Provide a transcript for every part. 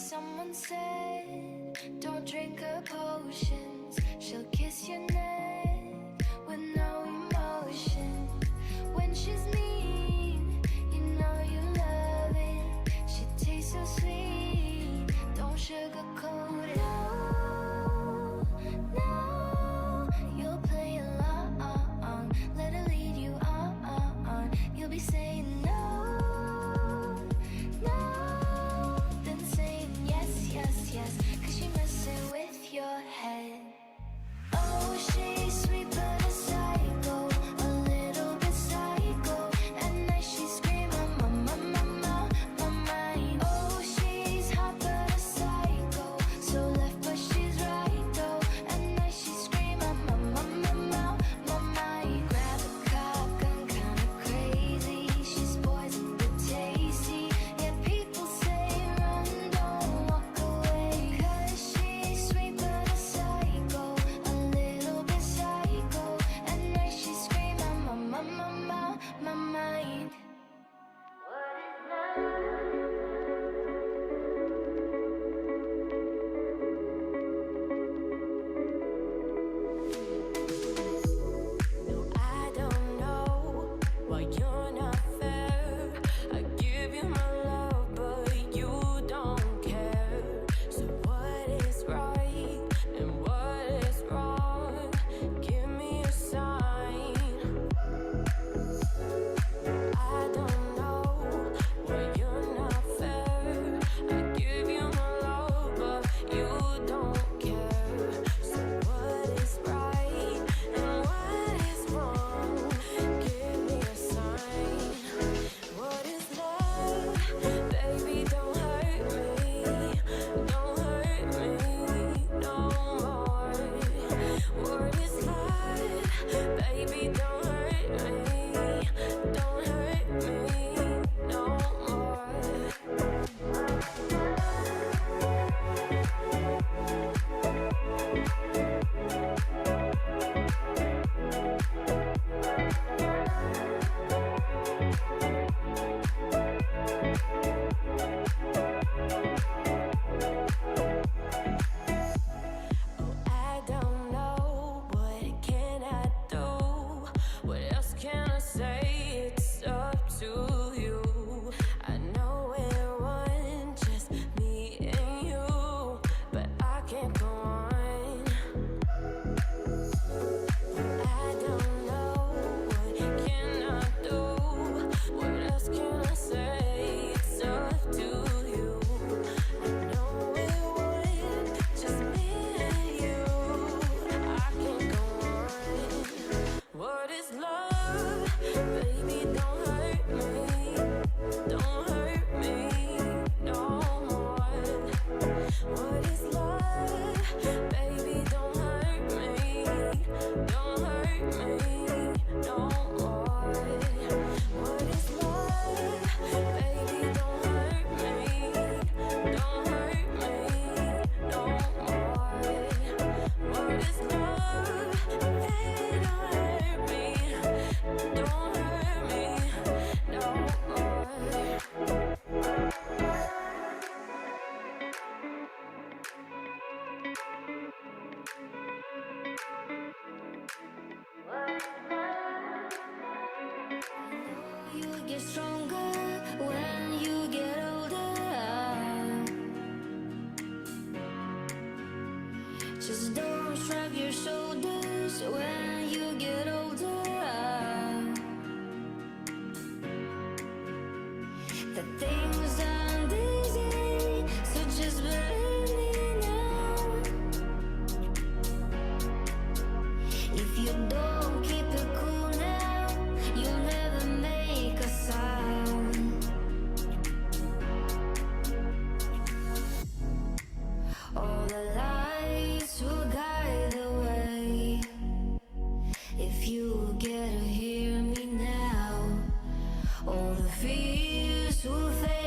Someone said, don't drink her potions. She'll kiss your neck with no emotion. When she's mean, you know you love it. She tastes so sweet, don't sugarcoat it. No, no, you'll play along. Let her lead you on. You'll be saying no. Your head. Oh, she's sweet but a psycho, a little bit psycho. At night she's screaming, my mind. Oh, she's hot but a psycho, so left but she's right though. At night she's screaming, my mind. Grab a cop gun, kinda crazy. She's poison but tasty. Yeah, people say run, don't walk away. 'Cause she's sweet but a psycho, a little bit psycho. At night she's screaming, my mind. What is love? No, I don't know why you're not fair. I give you my love, but you don't care. So what is right and what is wrong? Give me a sign. I don't know why you're not fair. I give you my love, but you don't care. So what is right and what is wrong? Give me a sign. What is love? Baby, don't hurt me. Don't hurt me no more. What is love? Baby, don't hurt me. Don't hurt me no more. Oh, I don't know, what can I do? What else can I say? It's up to you. I know we're one, just me and you, but I can't go on. I don't know, what can I do? What else can I say? It's up to you. I know we're one, just me and you. I can't go on. What is love? Baby, don't hurt me. Don't hurt me no more. What is love? Baby, don't hurt me. Don't hurt me no more. What is love? Baby, don't hurt me. Don't hurt me no more. What is love? Baby, don't hurt me. Don't hurt me no more. You get stronger when you get older. Just don't shrug your shoulders when you get older. The things aren't easy, so just believe me now. If you don't keep it cool now, you'll never make a sound. All the lights will guide the way. If you get to hear me now, all the fears will fade.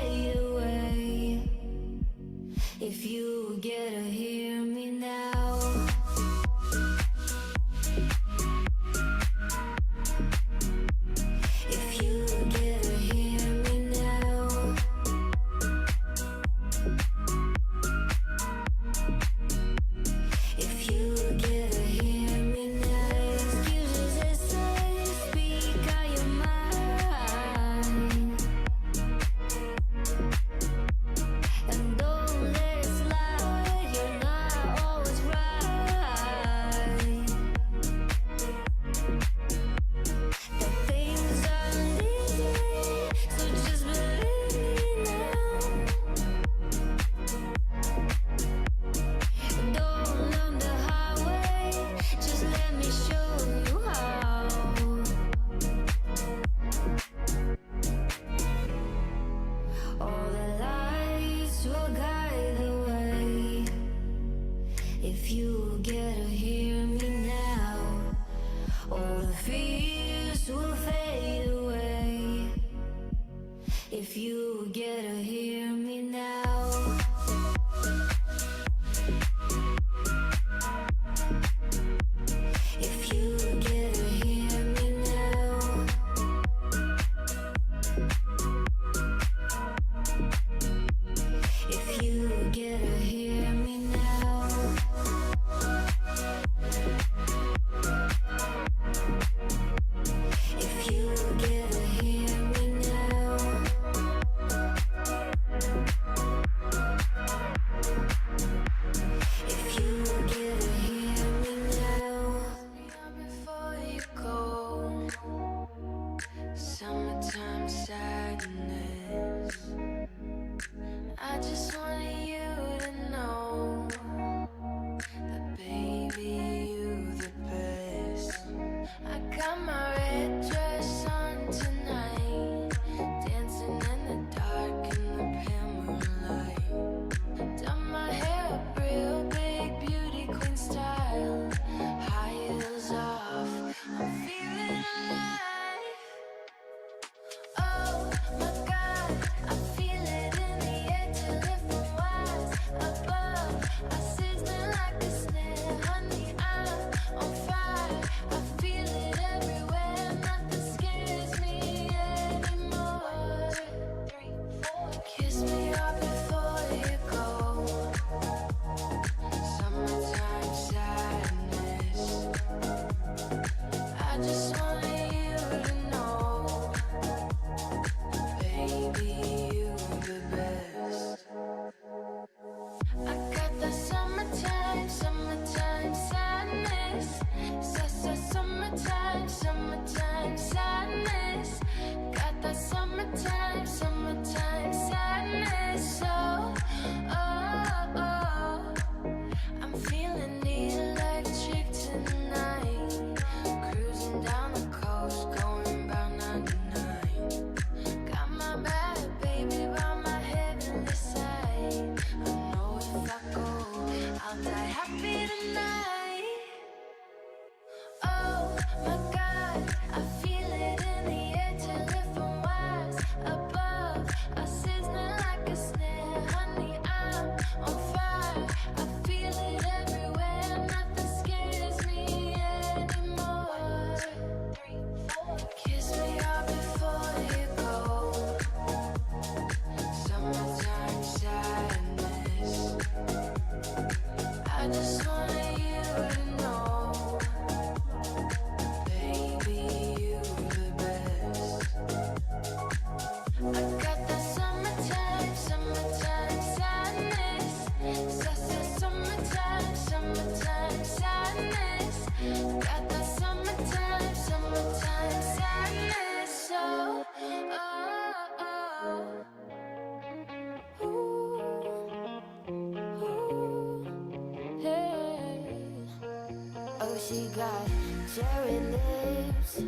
If you get to hear me now. If you get to hear me now. If you get to hear me now. If you get to hear me now. If you get to hear me now. Before you go, summertime sadness. I just wanted you to know that baby, you the best. I got my red dress on tonight, dancing in the dark in the pale moonlight. Done my hair up real big, beauty queen style, high heels off, I'm feeling alive. Oh my God, I feel it in the air till it from wise above. I sizzling like a snare, honey, I'm on fire. I feel it everywhere, nothing scares me anymore. Kiss me up before you go. Summertime sadness. I just wanted you to know, baby, you the best. I got the summertime sadness. Summertime sadness. Got the summertime sadness. Oh, I'm feeling electric tonight. Cruising down the coast, going about 99. Got my bad baby by my heavenly side. I know if I go, I'll die happy tonight. Oh my God, I feel it in the air till it from wise above. I sizzling like a snare, honey, I'm on fire. I feel it everywhere, nothing scares me anymore. Kiss me up before you go. Summertime sadness. I just wanted you to know, baby, you the best. I got the summertime sadness. Summertime sadness. Got the summertime sadness. So, hey. Oh, she got cherry lips,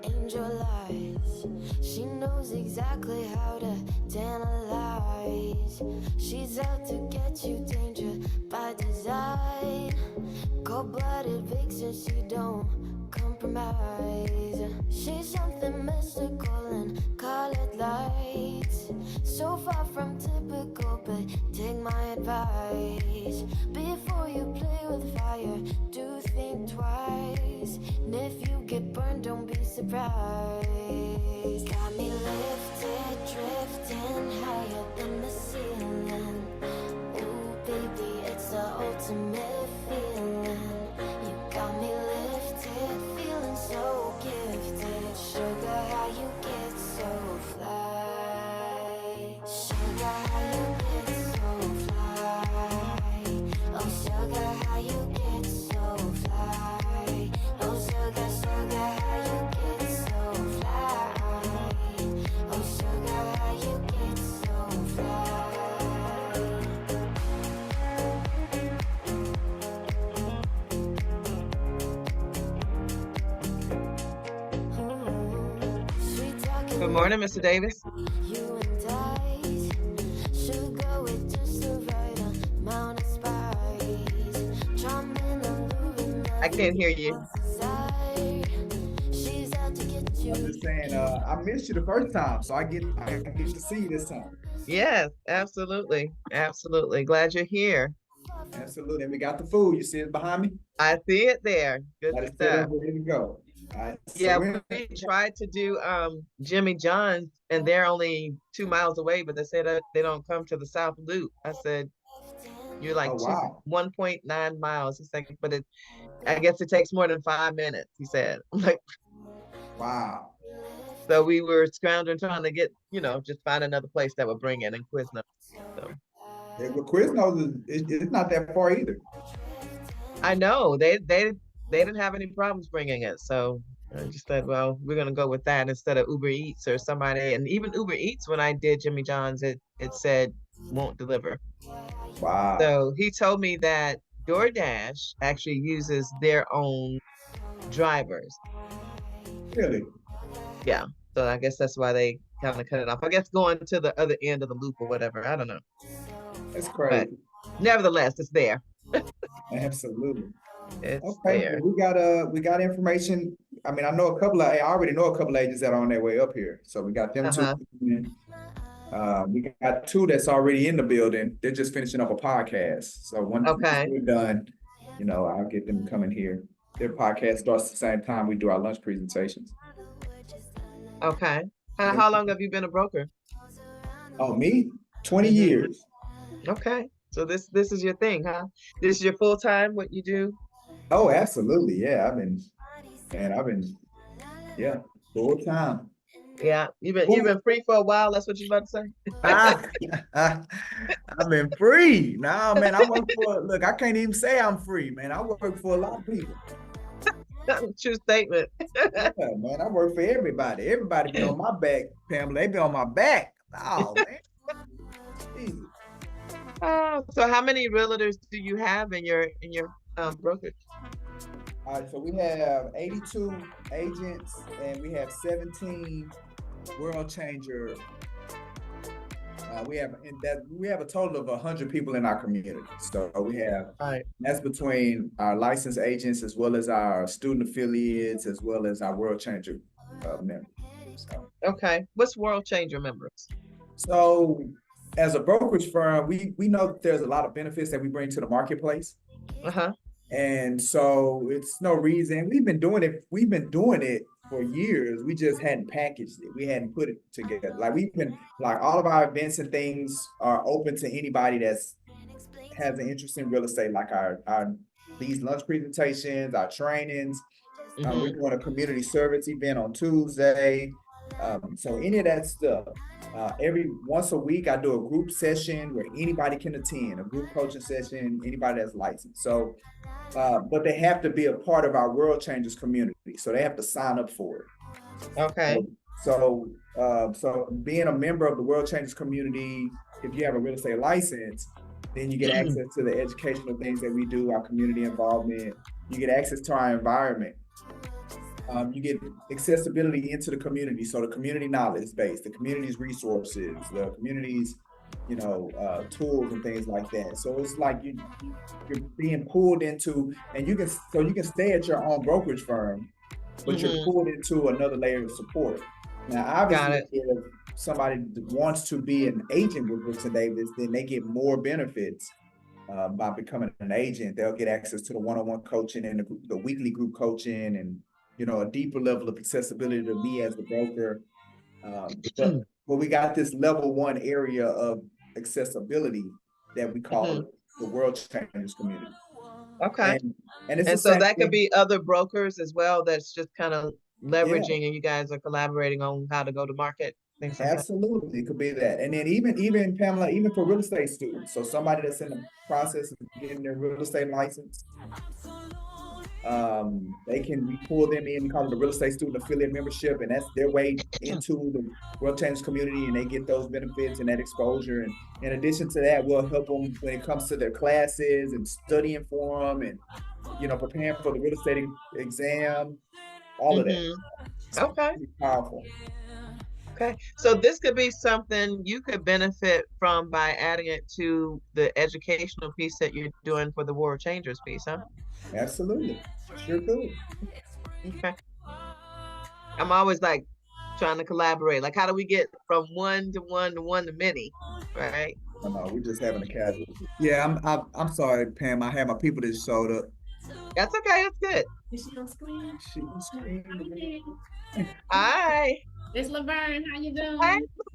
angel eyes. She knows exactly how to tantalize. She's out to get you, danger by design. Cold-blooded vixen, she don't compromise. She's something mystical and colored lights. So far from typical, but take my advice. Before you play with fire, do think twice. And if you get burned, don't be surprised. Got me lifted, drifting higher than the ceiling. Ooh, baby, it's the ultimate feeling. You got me lifted, feeling so gifted. Sugar, how you get so fly. Sugar, how you get so fly. Oh, sugar, how you get so fly. Oh, sugar, how you get so fly. Oh, sugar, how you get so fly. Good morning, Mr. Davis. You and I should go with just the right amount of spice. Charming, alluring, I can't hear you. desire. She's out to get you. I'm just saying, I missed you the first time, so I get to see you this time. Yes, absolutely. Absolutely. Glad you're here. Absolutely. And we got the food. You see it behind me? I see it there. Good Got it set up, stuff. ready to go. All right. So Yeah, when we tried to do Jimmy John's and they're only 2 miles away, but they said they don't come to the South Loop. I said, you're oh like two wow. 1.9 miles. He's like, but I guess it takes more than 5 minutes, he said. I'm like, Wow. so we were scrounging trying to get, just find another place that would bring it in Quiznos. So Yeah, but Quiznos it's not that far either. I know they didn't have any problems bringing it. So I just said, well, we're gonna go with that instead of Uber Eats or somebody. And even Uber Eats, when I did Jimmy John's, it said won't deliver. Wow. So he told me that DoorDash actually uses their own drivers. Really? Yeah. So I guess that's why they kind of cut it off. I guess going to the other end of the loop or whatever. I don't know. That's But crazy. nevertheless, it's there. Absolutely. It's Okay. there. Well, we got information. I mean, I already know a couple of agents that are on their way up here. So we got them two. Uh-huh. We got two that's already in the building. They're just finishing up a podcast. So once Okay. we're done, I'll get them coming here. Their podcast starts at the same time we do our lunch presentations. Okay. How long have you been a broker? Oh, me? 20 Hmm. years. Okay. So this is your thing, huh? This is your full time, what you do? Oh, absolutely. Yeah, I've been, yeah, full time. Yeah. You've been free for a while, that's what you're about to Ah, I've been free. Nah, man, look, I can't even say I'm free, man. I work for a lot of people. say? True statement. Yeah, man, I work for everybody. Everybody be on my back, Pamela. They be on my back. Oh, man. Jesus. So how many realtors do you have in your brokerage? All right, so we have 82 agents and we have 17 world changer. We have a total of 100 people in our community. So we have Right. that's between our licensed agents as well as our student affiliates as well as our world changer members. So, Okay. What's World Changer members? so as a brokerage firm, we know that there's a lot of benefits that we bring to the marketplace. Uh-huh. And so it's no reason we've been doing it for years. We just hadn't packaged it. We hadn't put it together. Like all of our events and things are open to anybody that's has an interest in real estate, like our these lunch presentations, our trainings. We're doing a community service event on Tuesday. So any of that stuff. Every once a week, I do a group session where anybody can attend, a group coaching session, anybody that's licensed. So, but they have to be a part of our World Changers community. So they have to sign up for it. Okay. So being a member of the World Changers community, if you have a real estate license, then you get access to the educational things that we do, our community involvement. You get access to our environment. You get accessibility into the community. So the community knowledge base, the community's resources, the community's, tools and things like that. So it's like you're being pulled into, and you can stay at your own brokerage firm, but you're pulled into another layer of support. Now, obviously, if somebody wants to be an agent with Brooks and Davis, then they get more benefits by becoming an agent. They'll get access to the one-on-one coaching and the weekly group coaching and a deeper level of accessibility to me as the broker. But we got this level one area of accessibility that we call the World Changers community. Okay. And it's And the so same that could thing. be other brokers as well that's just kind of leveraging and you guys are collaborating on how to go to market, things like that. Absolutely, it could be that. And then even Pamela, even for real estate students, so somebody that's in the process of getting their real estate license, we pull them in, we call it the real estate student affiliate membership, and that's their way into the World Changers community, and they get those benefits and that exposure. And in addition to that, we'll help them when it comes to their classes and studying for them and preparing for the real estate exam, all of that. Okay. It's powerful. Okay. So this could be something you could benefit from by adding it to the educational piece that you're doing for the World Changers piece, huh? Absolutely. Sure could. Okay. I'm always like trying to collaborate. Like, how do we get from one to one to one to many, right? No, we're just having a casual. Yeah, I'm sorry, Pam. I had my people that showed up. That's okay. That's good. Is she on screen? She on screen. Hi. It's Laverne. How you Hey, doing?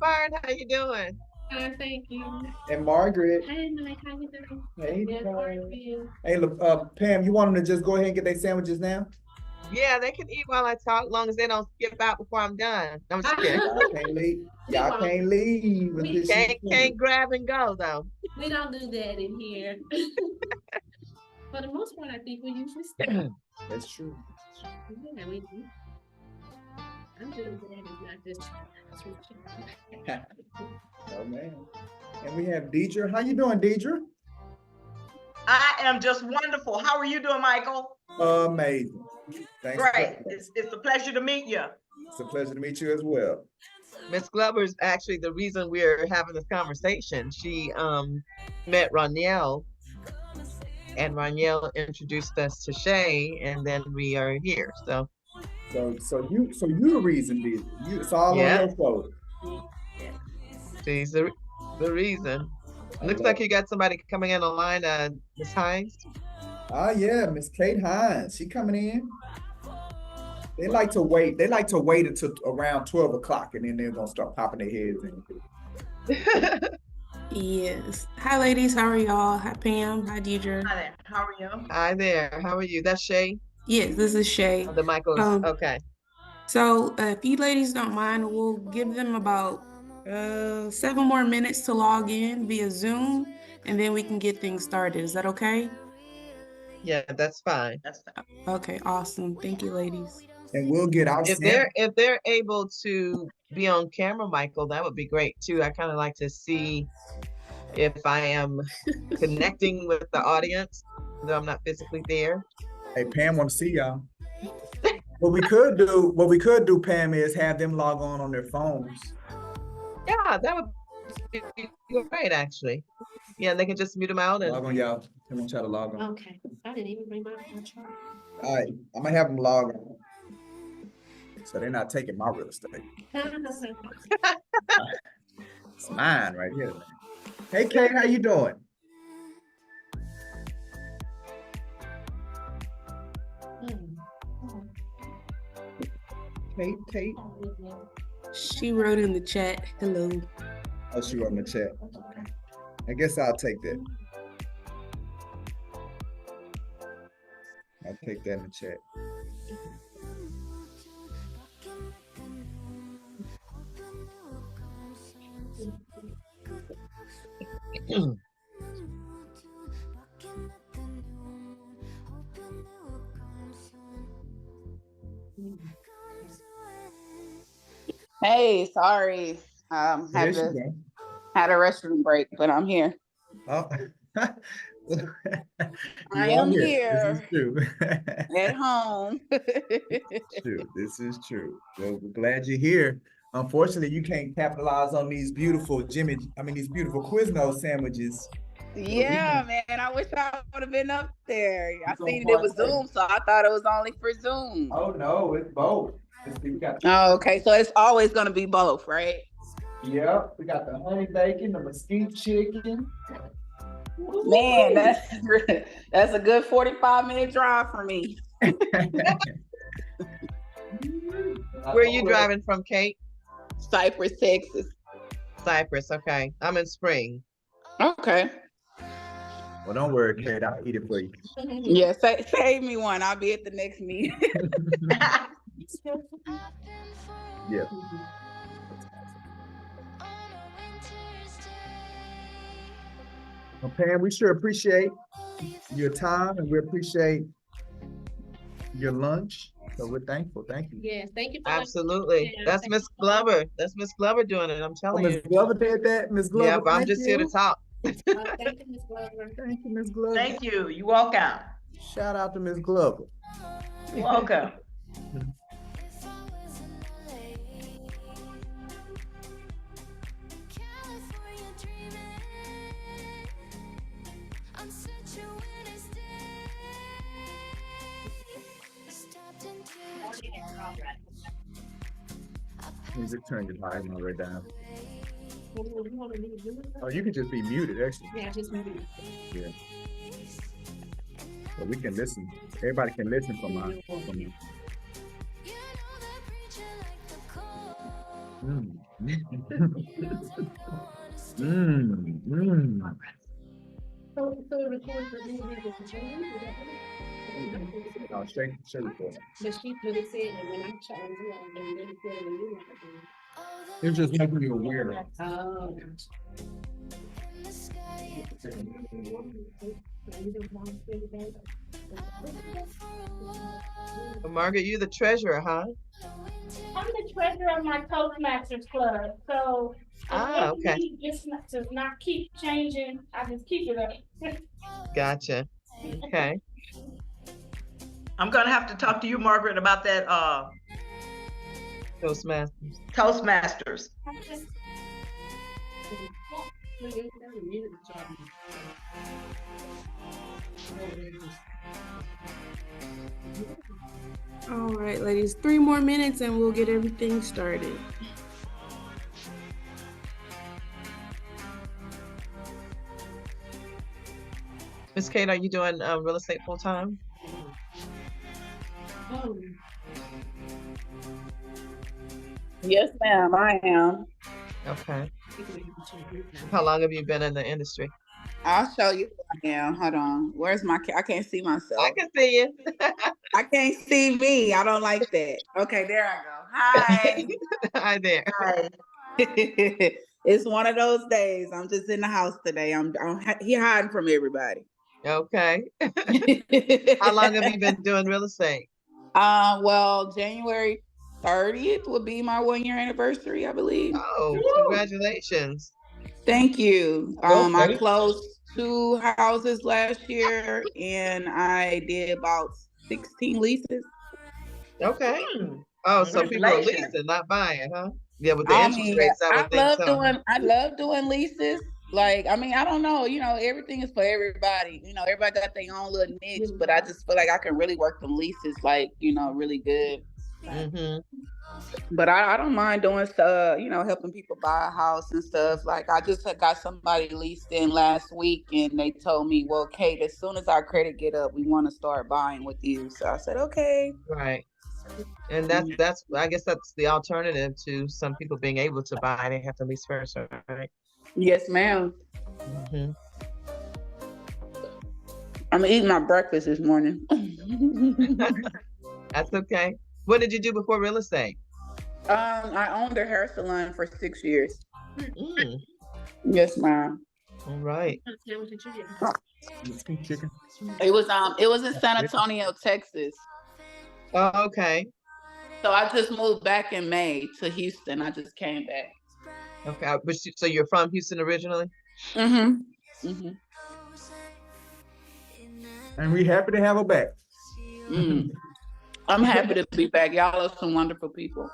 Barn, how you doing? Fine, thank you. And Margaret. Hey, Mike, how you doing? Hey, Yes, Margaret. you. Hey, Pam, you want them to just go ahead and get their sandwiches now? Yeah, they can eat while I talk, long as they don't skip out before I'm done. I'm just kidding. Y'all can't leave. Y'all won't. can't leave with this shit. Can't grab and go though. We don't do that in here. For the most part, I think we usually stay. That's true. Yeah, we do. I'm doing that. It's not just. Oh man. And we have Deidre. How you doing, Deidre? I am just wonderful. How are you doing, Michael? Amazing. Thanks. Great. It's a pleasure to meet you. It's a pleasure to meet you as well. Miss Glover's actually the reason we're having this conversation. She met Roniel, and Roniel introduced us to Shay, and then we are here. So you the reason, Deidre. It's all Yeah. on your fault. she's the reason. Looks like you got somebody coming in online, Miss Hines. Yeah, Miss Kate Hines. She coming in. They like to wait. They like to wait until around 12 o'clock, and then they're gonna start popping their heads in. Yes. Hi, ladies. How are y'all? Hi, Pam. Hi, Deidre. Hi there. How are you? Hi there. How are you? That's Shay. Yes, this is Shay. The Michael's okay. So if you ladies don't mind, we'll give them about 7 more minutes to log in via Zoom, and then we can get things started. Is that okay? Yeah, that's fine. That's fine. Okay, awesome. Thank you, ladies. And we'll get our If they're able to be on camera, Michael, that would be great too. I kind of like to see if I am connecting with the audience, though I'm not physically there. Hey, Pam want to see y'all. What we could do, Pam, is have them log on their phones. Yeah, that would be great, actually. Yeah, they can just mute them out and Log on, y'all. I'm gonna try to log on. Okay. I didn't even bring my chart. All right, I'm gonna have them log on. So they're not taking my real estate. It's mine right here. Hey, Kate, how you doing? Kate. She wrote in the chat, hello. Oh, she wrote in the chat. Okay. I guess I'll take that. I'll take that in the chat. Hey, sorry. There she go. Had a restroom break, but I'm here. Oh. I am here. This is true. At home. True. This is true. Well, we're glad you're here. Unfortunately, you can't capitalize on these beautiful these beautiful Quiznos sandwiches. Yeah, man. I wish I would have been up there. I So seen it was far, Zoom, so I thought it was only for Zoom. Oh no, it's both. We got Oh, okay. So it's always gonna be both, right? Yep, we got the honey bacon, the mesquite chicken. Man, that's a good 45-minute drive for me. where are you driving from, Kate? Cypress, Texas. Cypress, okay. I'm in Spring. Okay. Well, don't worry, Kate. I'll eat it for you. Yeah, save me one. I'll be at the next meeting. Yeah. Well, Pam, we sure appreciate your time and we appreciate your lunch. So we're thankful. Thank you. Yes, thank you. Absolutely. That's Miss Glover. That's Miss Glover doing it. I'm Oh, telling Ms. you. Glover did that. Ms. Glover. Yeah, but I'm thank just here to you. talk. Thank you, Ms. Glover. Thank you, Ms. Glover. Thank you. You're welcome. Shout out to Ms. Glover. You're welcome. Music, turn your volume all the way down. You want me to do it? Oh, you can just be muted, actually. Yeah, just maybe. Yeah. But we can listen. Everybody can listen from my. Mm. So it records the music with the changes, is that right? Oh, straight record. But but it said that when I chose you, I was really feeling you like that. It's just making you aware. Oh. Margaret, you the treasurer, huh? I'm the treasurer of my Toastmasters club, so Okay. just to not keep changing, I just keep it up. Gotcha. Okay. I'm gonna have to talk to you, Margaret, about that Toastmasters. Toastmasters. All right, ladies, 3 more minutes and we'll get everything started. Miss Kate, are you doing real estate full time? Yes, ma'am, I am. Okay. How long have you been in the industry? I'll show you who I am. Hold on. Where's my I can't see myself. I can see you. I can't see me. I don't like that. Okay, there I go. Hi. Hi there. Hi. It's one of those days. I'm just in the house today. He hiding from everybody. Okay. How long have you been doing real estate? Well, January 30th would be my 1-year anniversary, I believe. Oh, congratulations. Thank you. I closed 2 houses last year and I did about 16 leases. Okay. Oh, so people are leasing, not buying, huh? Yeah, with the interest rates, I would think so. I love doing leases. Like, I mean, I don't know, everything is for everybody. Everybody got their own little niche, but I just feel like I can really work them leases like, really good. Mm-hmm. But I don't mind doing stuff, helping people buy a house and stuff. Like, I just had got somebody leased in last week and they told me, well, Kate, as soon as our credit get up, we want to start buying with you. So I said, okay. Right. And that's I guess that's the alternative to some people being able to buy. They have to lease first, right? Yes, ma'am. Mm-hmm. I'm eating my breakfast this morning. That's okay. What did you do before real estate? I owned a hair salon for 6 years. Mm. Yes, ma'am. All right. Chicken. It was in San Antonio, Texas. Oh, okay. So I just moved back in May to Houston. I just came back. Okay. But so you're from Houston originally? Mm-hmm. Mm-hmm. And we happy to have her back. Mm. I'm happy to be back. Y'all are some wonderful people.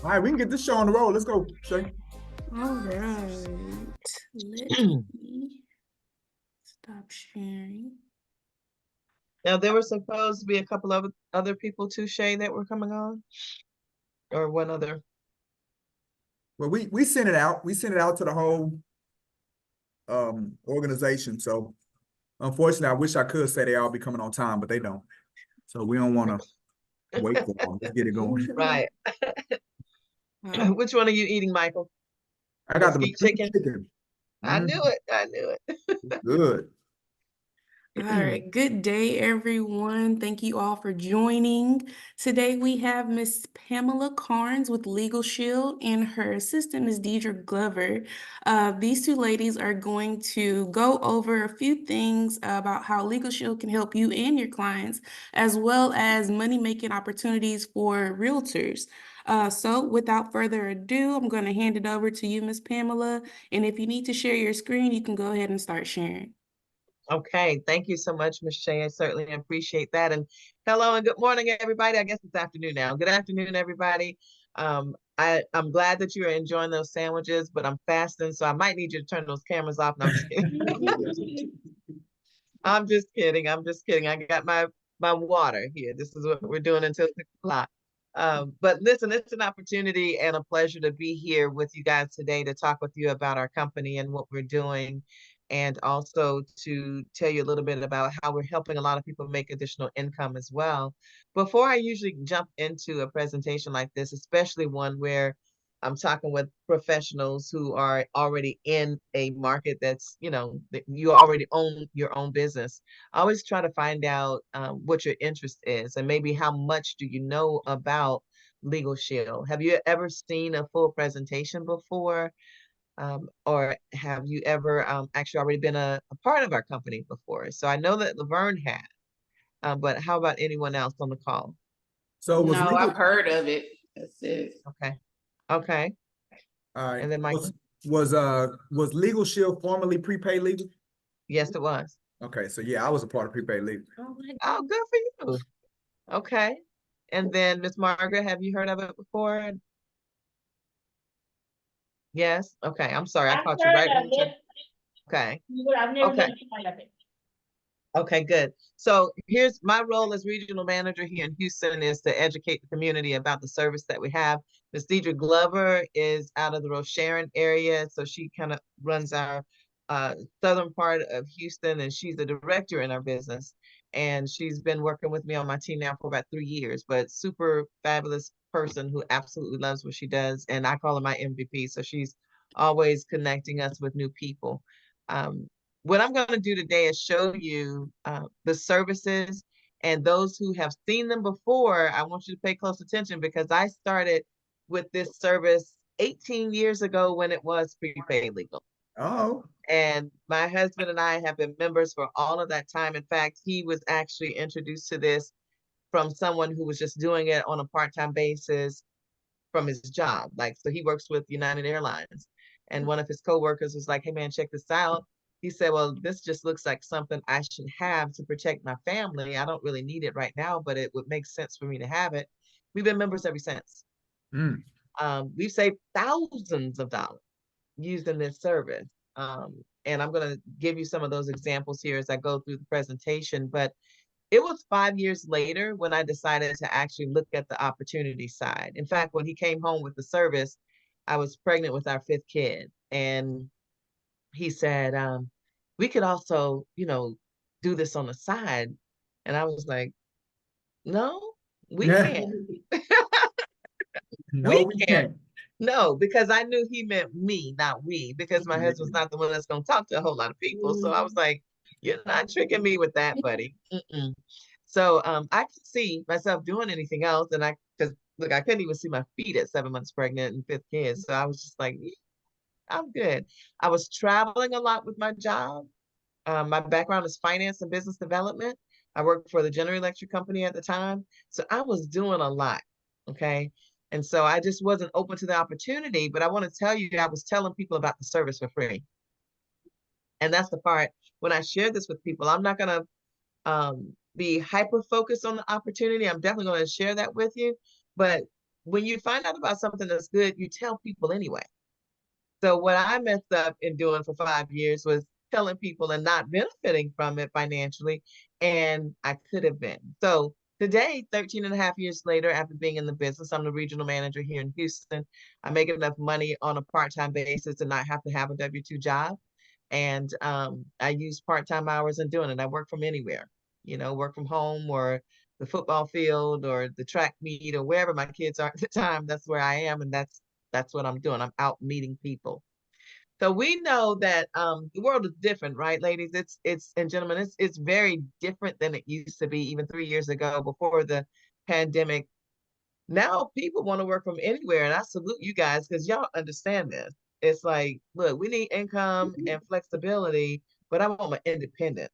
All right, we can get this show on the road. Let's go, Shay. All right. Let me stop sharing. Now, there were supposed to be a couple of other people too, Shay, that were coming on? Or one other? Well, we sent it out. We sent it out to the whole organization. So unfortunately, I wish I could say they all be coming on time, but they don't. So we don't want to wait for them. Let's get it going. Right. Which one are you eating, Michael? I got the mesquite chicken. chicken. I knew it. I knew it. Good. All right, good day, everyone. Thank you all for joining. Today we have Miss Pamela Carnes with LegalShield and her assistant, Ms. Deidre Glover. These 2 ladies are going to go over a few things about how LegalShield can help you and your clients, as well as money-making opportunities for realtors. So without further ado, I'm going to hand it over to you, Miss Pamela. And if you need to share your screen, you can go ahead and start sharing. Okay, thank you so much, Ms. Shay. I certainly appreciate that. And hello and good morning, everybody. I guess it's afternoon now. Good afternoon, everybody. I'm glad that you're enjoying those sandwiches, but I'm fasting, so I might need you to turn those cameras off. No, I'm just kidding. I'm just kidding. I got my my water here. This is what we're doing until 6 o'clock. But listen, it's an opportunity and a pleasure to be here with you guys today to talk with you about our company and what we're doing, and also to tell you a little bit about how we're helping a lot of people make additional income as well. Before I usually jump into a presentation like this, especially one where I'm talking with professionals who are already in a market that's, that you already own your own business. I always try to find out what your interest is and maybe how much do you know about Legal Shield. Have you ever seen a full presentation before? Or have you ever actually already been a part of our company before? So I know that Laverne had, but how about anyone else on the call? So was No, legal, I've heard of it. That's it. Okay. Okay. all right, And then Mike, was Legal Shield formerly prepaid legal? yes, it was. Okay, so yeah, I was a part of prepaid legal. Oh, good for you. Okay. And then Miss Margaret, have you heard of it before? Yes. Okay. I'm sorry. I I've caught you heard right of when you it, okay. but I've never Okay. been a part of it. Okay, good. So here's my role as regional manager here in Houston is to educate the community about the service that we have. Ms. Deidre Glover is out of the Rosharon area, so she kind of runs our southern part of Houston, and she's the director in our business. And she's been working with me on my team now for about 3 years, but super fabulous person who absolutely loves what she does. And I call her my MVP. So she's always connecting us with new people. What I'm going to do today is show you the services, and those who have seen them before, I want you to pay close attention because I started with this service 18 years ago when it was prepaid legal. Oh, And my husband and I have been members for all of that time. In fact, he was actually introduced to this from someone who was just doing it on a part-time basis from his job. Like, so he works with United Airlines. And one of his coworkers was like, hey man, check this out. He said, well, this just looks like something I should have to protect my family. I don't really need it right now, but it would make sense for me to have it. We've been members ever since. mm. We've saved thousands of dollars using this service. And I'm going to give you some of those examples here as I go through the presentation. But it was 5 years later when I decided to actually look at the opportunity side. In fact, when he came home with the service, I was pregnant with our fifth kid. And he said, we could also, do this on the side. And I was like, no, we can't. No, We we can't. can't. No, because I knew he meant me, not we, because my husband's not the one that's going to talk to a whole lot of people. So I was like, you're not tricking me with that, buddy. Mm-mm. So I could see myself doing anything else. And because look, I couldn't even see my feet at 7 months pregnant and fifth kid. So I was just like, "Yeah, I'm good." I was traveling a lot with my job. My background is finance and business development. I worked for the General Electric company at the time. So I was doing a lot. Okay. And so I just wasn't open to the opportunity, but I want to tell you, I was telling people about the service for free. And that's the part when I share this with people, I'm not going to be hyper focused on the opportunity. I'm definitely going to share that with you. But when you find out about something that's good, you tell people anyway. So what I messed up in doing for 5 years was telling people and not benefiting from it financially. And I could have been. So today, 13 and a half years later, after being in the business, I'm the regional manager here in Houston. I make enough money on a part-time basis to not have to have a W-2 job. And I use part-time hours in doing it. I work from anywhere, work from home or the football field or the track meet or wherever my kids are at the time. That's where I am. And that's what I'm doing. I'm out meeting people. So we know that the world is different, right, ladies? It's and gentlemen, it's very different than it used to be even 3 years ago before the pandemic. Now people want to work from anywhere, and I salute you guys because y'all understand this. It's like, look, we need income and flexibility, but I want my independence.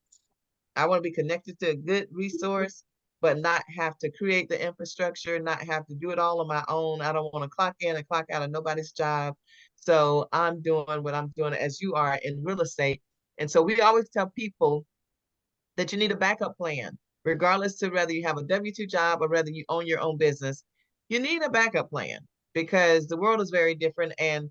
I want to be connected to a good resource, but not have to create the infrastructure, not have to do it all on my own. I don't want to clock in and clock out of nobody's job. So I'm doing what I'm doing as you are in real estate. And so we always tell people that you need a backup plan, regardless to whether you have a W-2 job or whether you own your own business. You need a backup plan because the world is very different. And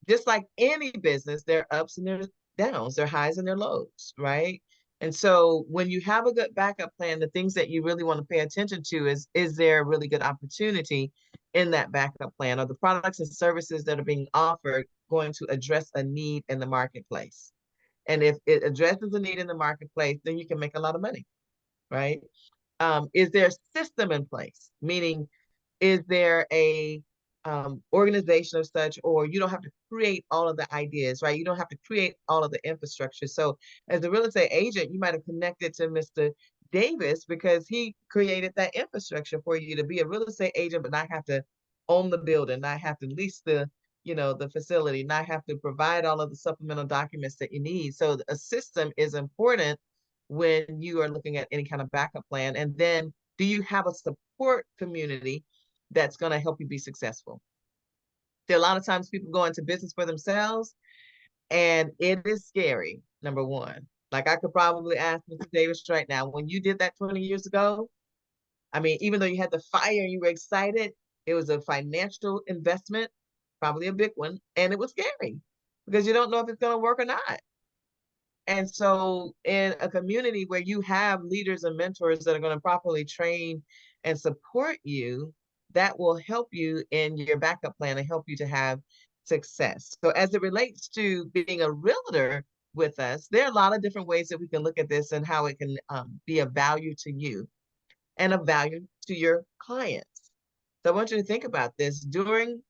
just like any business, there are ups and there are downs, there are highs and there are lows, right? And so when you have a good backup plan, the things that you really want to pay attention to is there a really good opportunity in that backup plan? Are the products and services that are being offered going to address a need in the marketplace? And if it addresses a need in the marketplace, then you can make a lot of money, right? Is there a system in place? Meaning, is there a organization of such, or you don't have to create all of the ideas, right? You don't have to create all of the infrastructure. So as a real estate agent, you might have connected to Mr. Davis because he created that infrastructure for you to be a real estate agent, but not have to own the building, not have to lease the, the facility, not have to provide all of the supplemental documents that you need. So a system is important when you are looking at any kind of backup plan. And then do you have a support community that's going to help you be successful? There are a lot of times people go into business for themselves, and it is scary, number one. Like I could probably ask Mr. Davis right now, when you did that 20 years ago, I mean, even though you had the fire and you were excited, it was a financial investment, probably a big one, and it was scary because you don't know if it's going to work or not. And so in a community where you have leaders and mentors that are going to properly train and support you, that will help you in your backup plan and help you to have success. So as it relates to being a realtor with us, there are a lot of different ways that we can look at this and how it can be of value to you and of value to your clients. So I want you to think about this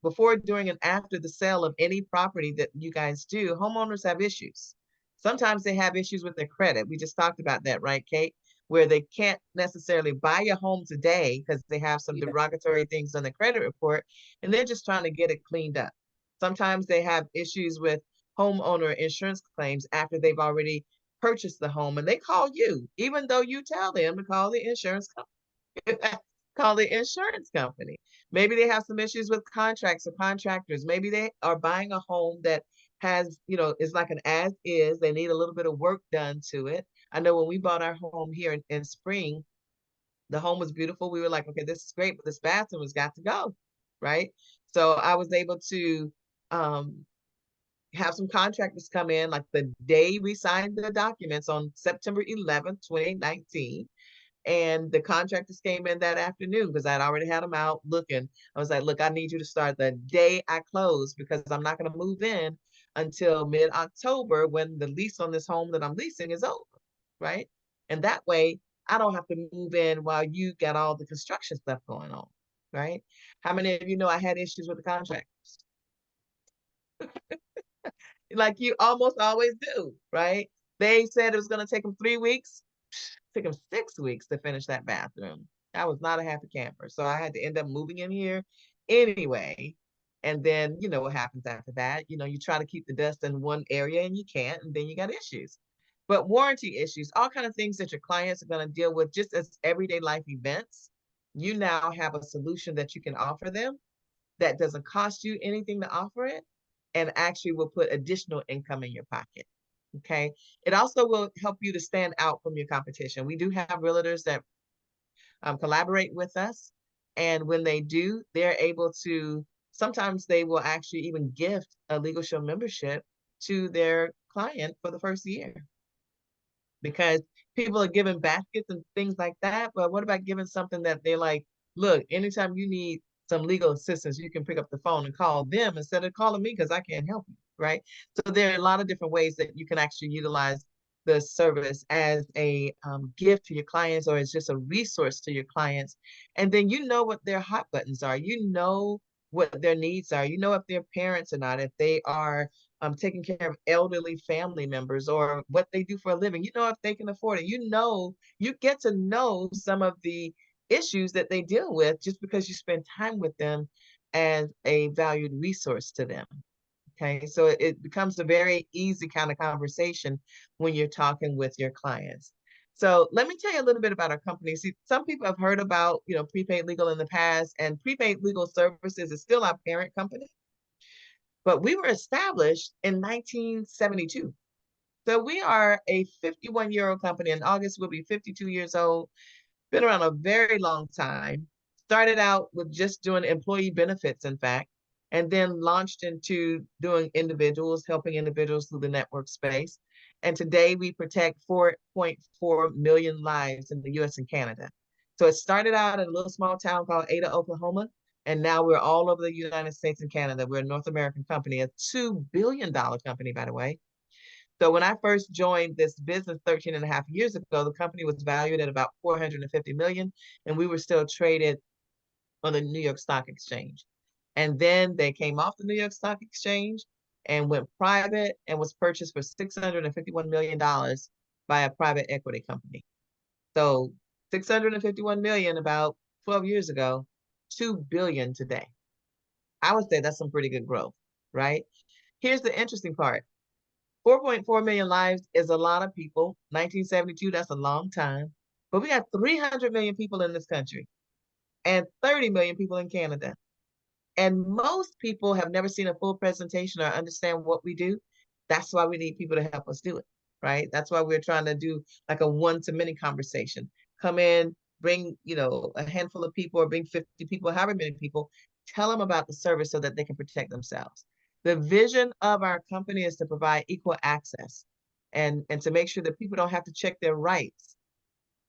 before, during, and after the sale of any property that you guys do. Homeowners have issues. Sometimes they have issues with their credit. We just talked about that, right, Kate? Where they can't necessarily buy a home today because they have some derogatory things on the credit report, and they're just trying to get it cleaned up. Sometimes they have issues with homeowner insurance claims after they've already purchased the home, and they call you, even though you tell them to call the insurance company. Call the insurance company. Maybe they have some issues with contracts or contractors. Maybe they are buying a home that has, is like an as is. They need a little bit of work done to it. I know when we bought our home here in spring, the home was beautiful. We were like, okay, this is great, but this bathroom has got to go, right? So I was able to have some contractors come in like the day we signed the documents on September 11th, 2019. And the contractors came in that afternoon because I'd already had them out looking. I was like, look, I need you to start the day I close because I'm not going to move in until mid-October when the lease on this home that I'm leasing is over, right? And that way, I don't have to move in while you got all the construction stuff going on, right? How many of you know I had issues with the contractors? Like you almost always do, right? They said it was going to take them 3 weeks. Took him 6 weeks to finish that bathroom. I was not a happy camper. So I had to end up moving in here anyway. And then, you know what happens after that. You try to keep the dust in one area and you can't, and then you got issues. But warranty issues, all kind of things that your clients are going to deal with just as everyday life events, you now have a solution that you can offer them that doesn't cost you anything to offer it and actually will put additional income in your pocket. Okay. It also will help you to stand out from your competition. We do have realtors that collaborate with us. And when they do, they're able to, sometimes they will actually even gift a LegalShield membership to their client for the first year because people are giving baskets and things like that. But what about giving something that they're like, look, anytime you need some legal assistance, you can pick up the phone and call them instead of calling me because I can't help you, right? So there are a lot of different ways that you can actually utilize the service as a gift to your clients or as just a resource to your clients. And then you know what their hot buttons are. You know what their needs are. You know if they're parents or not, if they are taking care of elderly family members or what they do for a living. You know if they can afford it. You get to know some of the issues that they deal with just because you spend time with them as a valued resource to them. Okay, so it becomes a very easy kind of conversation when you're talking with your clients. So let me tell you a little bit about our company. See, some people have heard about, Prepaid Legal in the past, and Prepaid Legal Services is still our parent company, but we were established in 1972. So we are a 51-year-old company. In August, we'll be 52 years old. Been around a very long time. Started out with just doing employee benefits, in fact, and then launched into doing individuals, helping individuals through the network space. And today we protect 4.4 million lives in the US and Canada. So it started out in a little small town called Ada, Oklahoma. And now we're all over the United States and Canada. We're a North American company, a $2 billion company, by the way. So when I first joined this business 13 and a half years ago, the company was valued at about 450 million, and we were still traded on the New York Stock Exchange. And then they came off the New York Stock Exchange and went private and was purchased for $651 million by a private equity company. So 651 million about 12 years ago, 2 billion today. I would say that's some pretty good growth, right? Here's the interesting part. 4.4 million lives is a lot of people. 1972, that's a long time. But we got 300 million people in this country and 30 million people in Canada. And most people have never seen a full presentation or understand what we do. That's why we need people to help us do it, right? That's why we're trying to do like a one-to-many conversation. Come in, bring, a handful of people or bring 50 people, however many people, tell them about the service so that they can protect themselves. The vision of our company is to provide equal access and to make sure that people don't have to check their rights.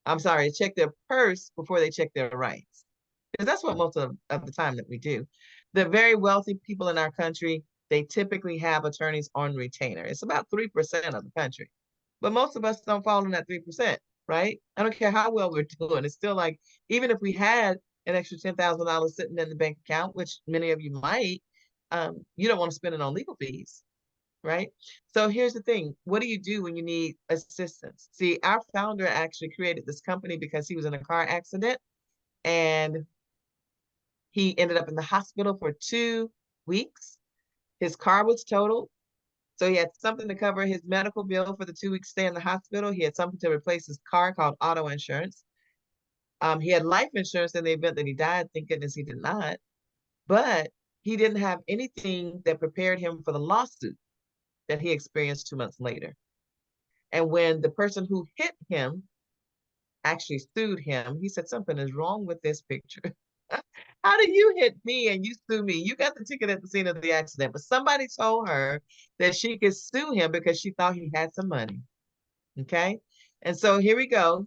I'm sorry, check their purse before they check their rights. Because that's what most of the time that we do. The very wealthy people in our country, they typically have attorneys on retainer. It's about 3% of the country. But most of us don't fall in that 3%, right? I don't care how well we're doing. It's still like, even if we had an extra $10,000 sitting in the bank account, which many of you might, you don't want to spend it on legal fees, right? So here's the thing. What do you do when you need assistance? See, our founder actually created this company because he was in a car accident and he ended up in the hospital for 2 weeks. His car was totaled. So he had something to cover his medical bill for the 2 weeks stay in the hospital. He had something to replace his car called auto insurance. He had life insurance in the event that he died. Thank goodness he did not. But he didn't have anything that prepared him for the lawsuit that he experienced 2 months later. And when the person who hit him actually sued him, he said, something is wrong with this picture. How do you hit me and you sue me? You got the ticket at the scene of the accident, but somebody told her that she could sue him because she thought he had some money. Okay. And so here we go.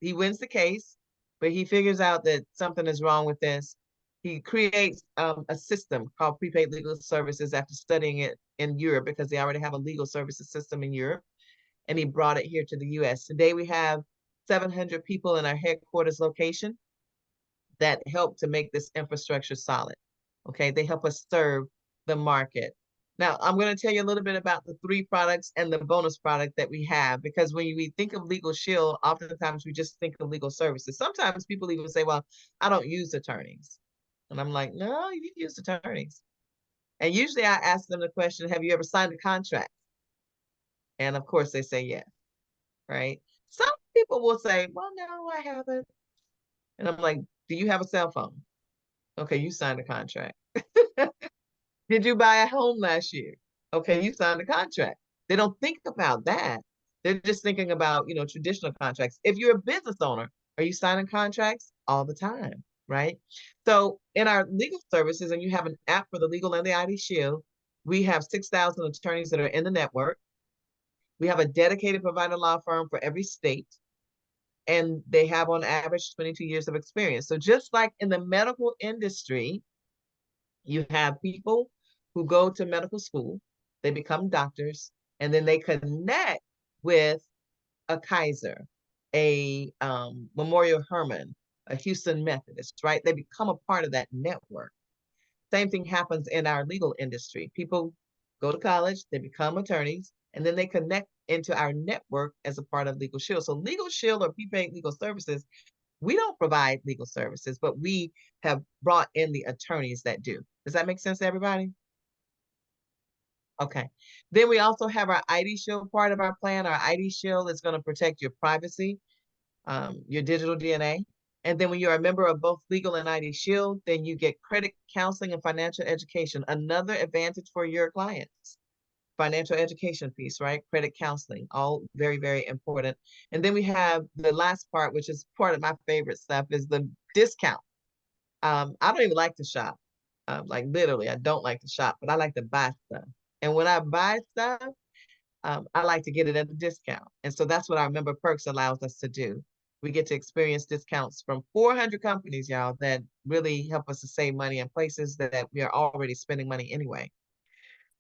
He wins the case, but he figures out that something is wrong with this. He creates a system called prepaid legal services after studying it in Europe because they already have a legal services system in Europe. And he brought it here to the US. Today we have 700 people in our headquarters location that help to make this infrastructure solid. Okay, they help us serve the market. Now, I'm going to tell you a little bit about the 3 products and the bonus product that we have, because when we think of LegalShield, oftentimes we just think of legal services. Sometimes people even say, well, I don't use attorneys. And I'm like, no, you use attorneys. And usually I ask them the question, have you ever signed a contract? And of course they say yes, right? Some people will say, well, no, I haven't. And I'm like, do you have a cell phone? Okay, you signed a contract. Did you buy a home last year? Okay, you signed a contract. They don't think about that. They're just thinking about, traditional contracts. If you're a business owner, are you signing contracts all the time, right? So in our legal services, and you have an app for the legal and the ID Shield, we have 6,000 attorneys that are in the network. We have a dedicated provider law firm for every state, and they have on average 22 years of experience. So just like in the medical industry, you have people who go to medical school, they become doctors, and then they connect with a Kaiser, a Memorial Hermann, a Houston Methodist, right? They become a part of that network. Same thing happens in our legal industry. People go to college, they become attorneys, and then they connect into our network as a part of LegalShield. So LegalShield or prepaid legal services, we don't provide legal services, but we have brought in the attorneys that do. Does that make sense to everybody? Okay. Then we also have our ID Shield part of our plan. Our ID Shield is going to protect your privacy, your digital DNA. And then when you're a member of both Legal and ID Shield, then you get credit counseling and financial education, another advantage for your clients. Financial education piece, right? Credit counseling, all very, very important. And then we have the last part, which is part of my favorite stuff, is the discount. I don't even like to shop. Like literally, I don't like to shop, but I like to buy stuff. And when I buy stuff, I like to get it at a discount. And so that's what our member perks allows us to do. We get to experience discounts from 400 companies, y'all, that really help us to save money in places that we are already spending money anyway.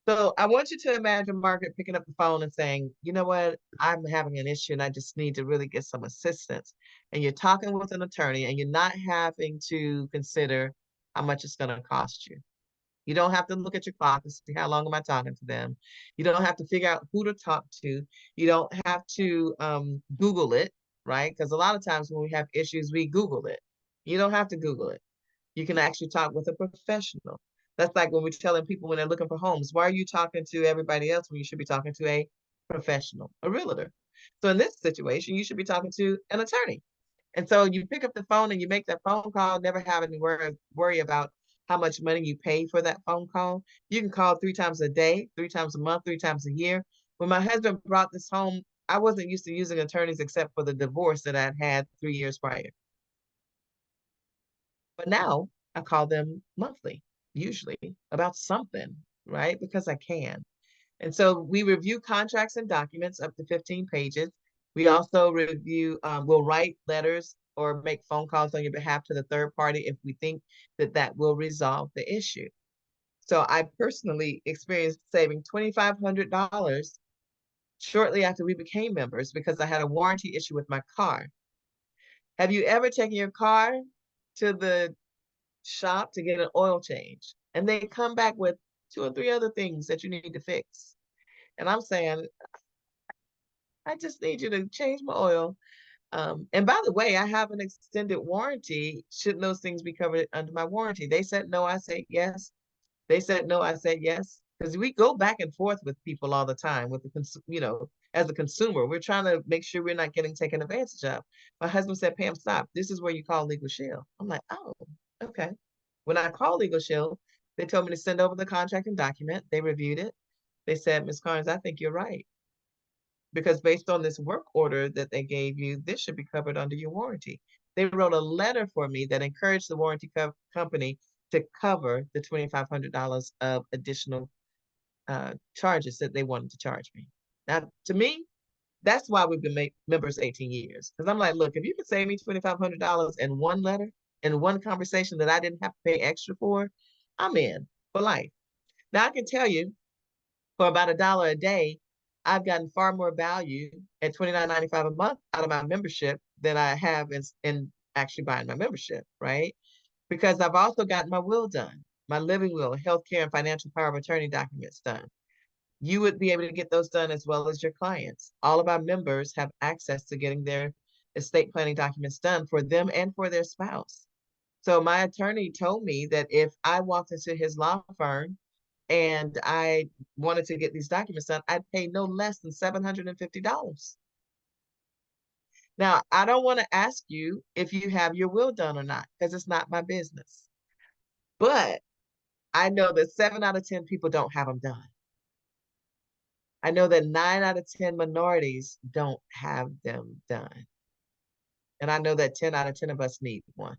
So I want you to imagine Margaret picking up the phone and saying, you know what, I'm having an issue and I just need to really get some assistance. And you're talking with an attorney and you're not having to consider how much it's going to cost you. You don't have to look at your clock and see how long am I talking to them. You don't have to figure out who to talk to. You don't have to Google it, right? Because a lot of times when we have issues, we Google it. You don't have to Google it. You can actually talk with a professional. That's like when we're telling people when they're looking for homes, why are you talking to everybody else when you should be talking to a professional, a realtor? So in this situation, you should be talking to an attorney. And so you pick up the phone and you make that phone call, never having to worry about how much money you pay for that phone call. You can call 3 times a day, 3 times a month, 3 times a year. When my husband brought this home, I wasn't used to using attorneys except for the divorce that I'd had 3 years prior. But now I call them monthly, usually about something, right? Because I can. And so we review contracts and documents up to 15 pages. We also review, we'll write letters or make phone calls on your behalf to the third party if we think that that will resolve the issue. So I personally experienced saving $2,500 shortly after we became members because I had a warranty issue with my car. Have you ever taken your car to the shop to get an oil change and they come back with 2 or 3 other things that you need to fix? And I'm saying, I just need you to change my oil. And by the way, I have an extended warranty. Shouldn't those things be covered under my warranty? They said no, I said yes. They said no, I said yes. Because we go back and forth with people all the time with as a consumer, we're trying to make sure we're not getting taken advantage of. My husband said, Pam, stop. This is where you call LegalShield. I'm like, oh, okay. When I called LegalShield, they told me to send over the contract and document. They reviewed it. They said, Ms. Carnes, I think you're right. Because based on this work order that they gave you, this should be covered under your warranty. They wrote a letter for me that encouraged the warranty company to cover the $2,500 of additional charges that they wanted to charge me. Now, to me, that's why we've been members 18 years. Because I'm like, look, if you could save me $2,500 in one letter, in one conversation that I didn't have to pay extra for, I'm in for life. Now, I can tell you, for about $1 a day, I've gotten far more value at $29.95 a month out of my membership than I have in actually buying my membership, right? Because I've also gotten my will done, my living will, healthcare, and financial power of attorney documents done. You would be able to get those done as well as your clients. All of our members have access to getting their estate planning documents done for them and for their spouse. So my attorney told me that if I walked into his law firm and I wanted to get these documents done, I'd pay no less than $750. Now, I don't want to ask you if you have your will done or not, because it's not my business. But I know that 7 out of 10 people don't have them done. I know that 9 out of 10 minorities don't have them done. And I know that 10 out of 10 of us need one.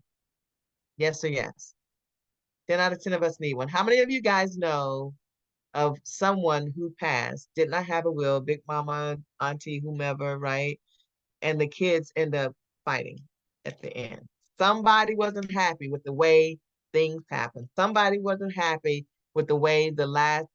Yes or yes? 10 out of 10 of us need one. How many of you guys know of someone who passed, did not have a will, big mama, auntie, whomever, right? And the kids end up fighting at the end. Somebody wasn't happy with the way things happened. Somebody wasn't happy with the way the last,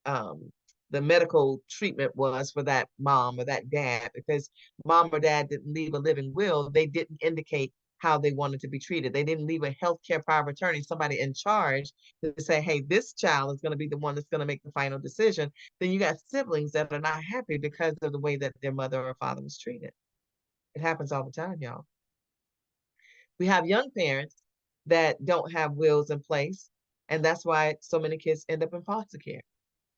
um, the medical treatment was for that mom or that dad, because mom or dad didn't leave a living will. They didn't indicate how they wanted to be treated. They didn't leave a healthcare power of attorney, somebody in charge to say, hey, this child is going to be the one that's going to make the final decision. Then you got siblings that are not happy because of the way that their mother or father was treated. It happens all the time, y'all. We have young parents that don't have wills in place, and that's why so many kids end up in foster care.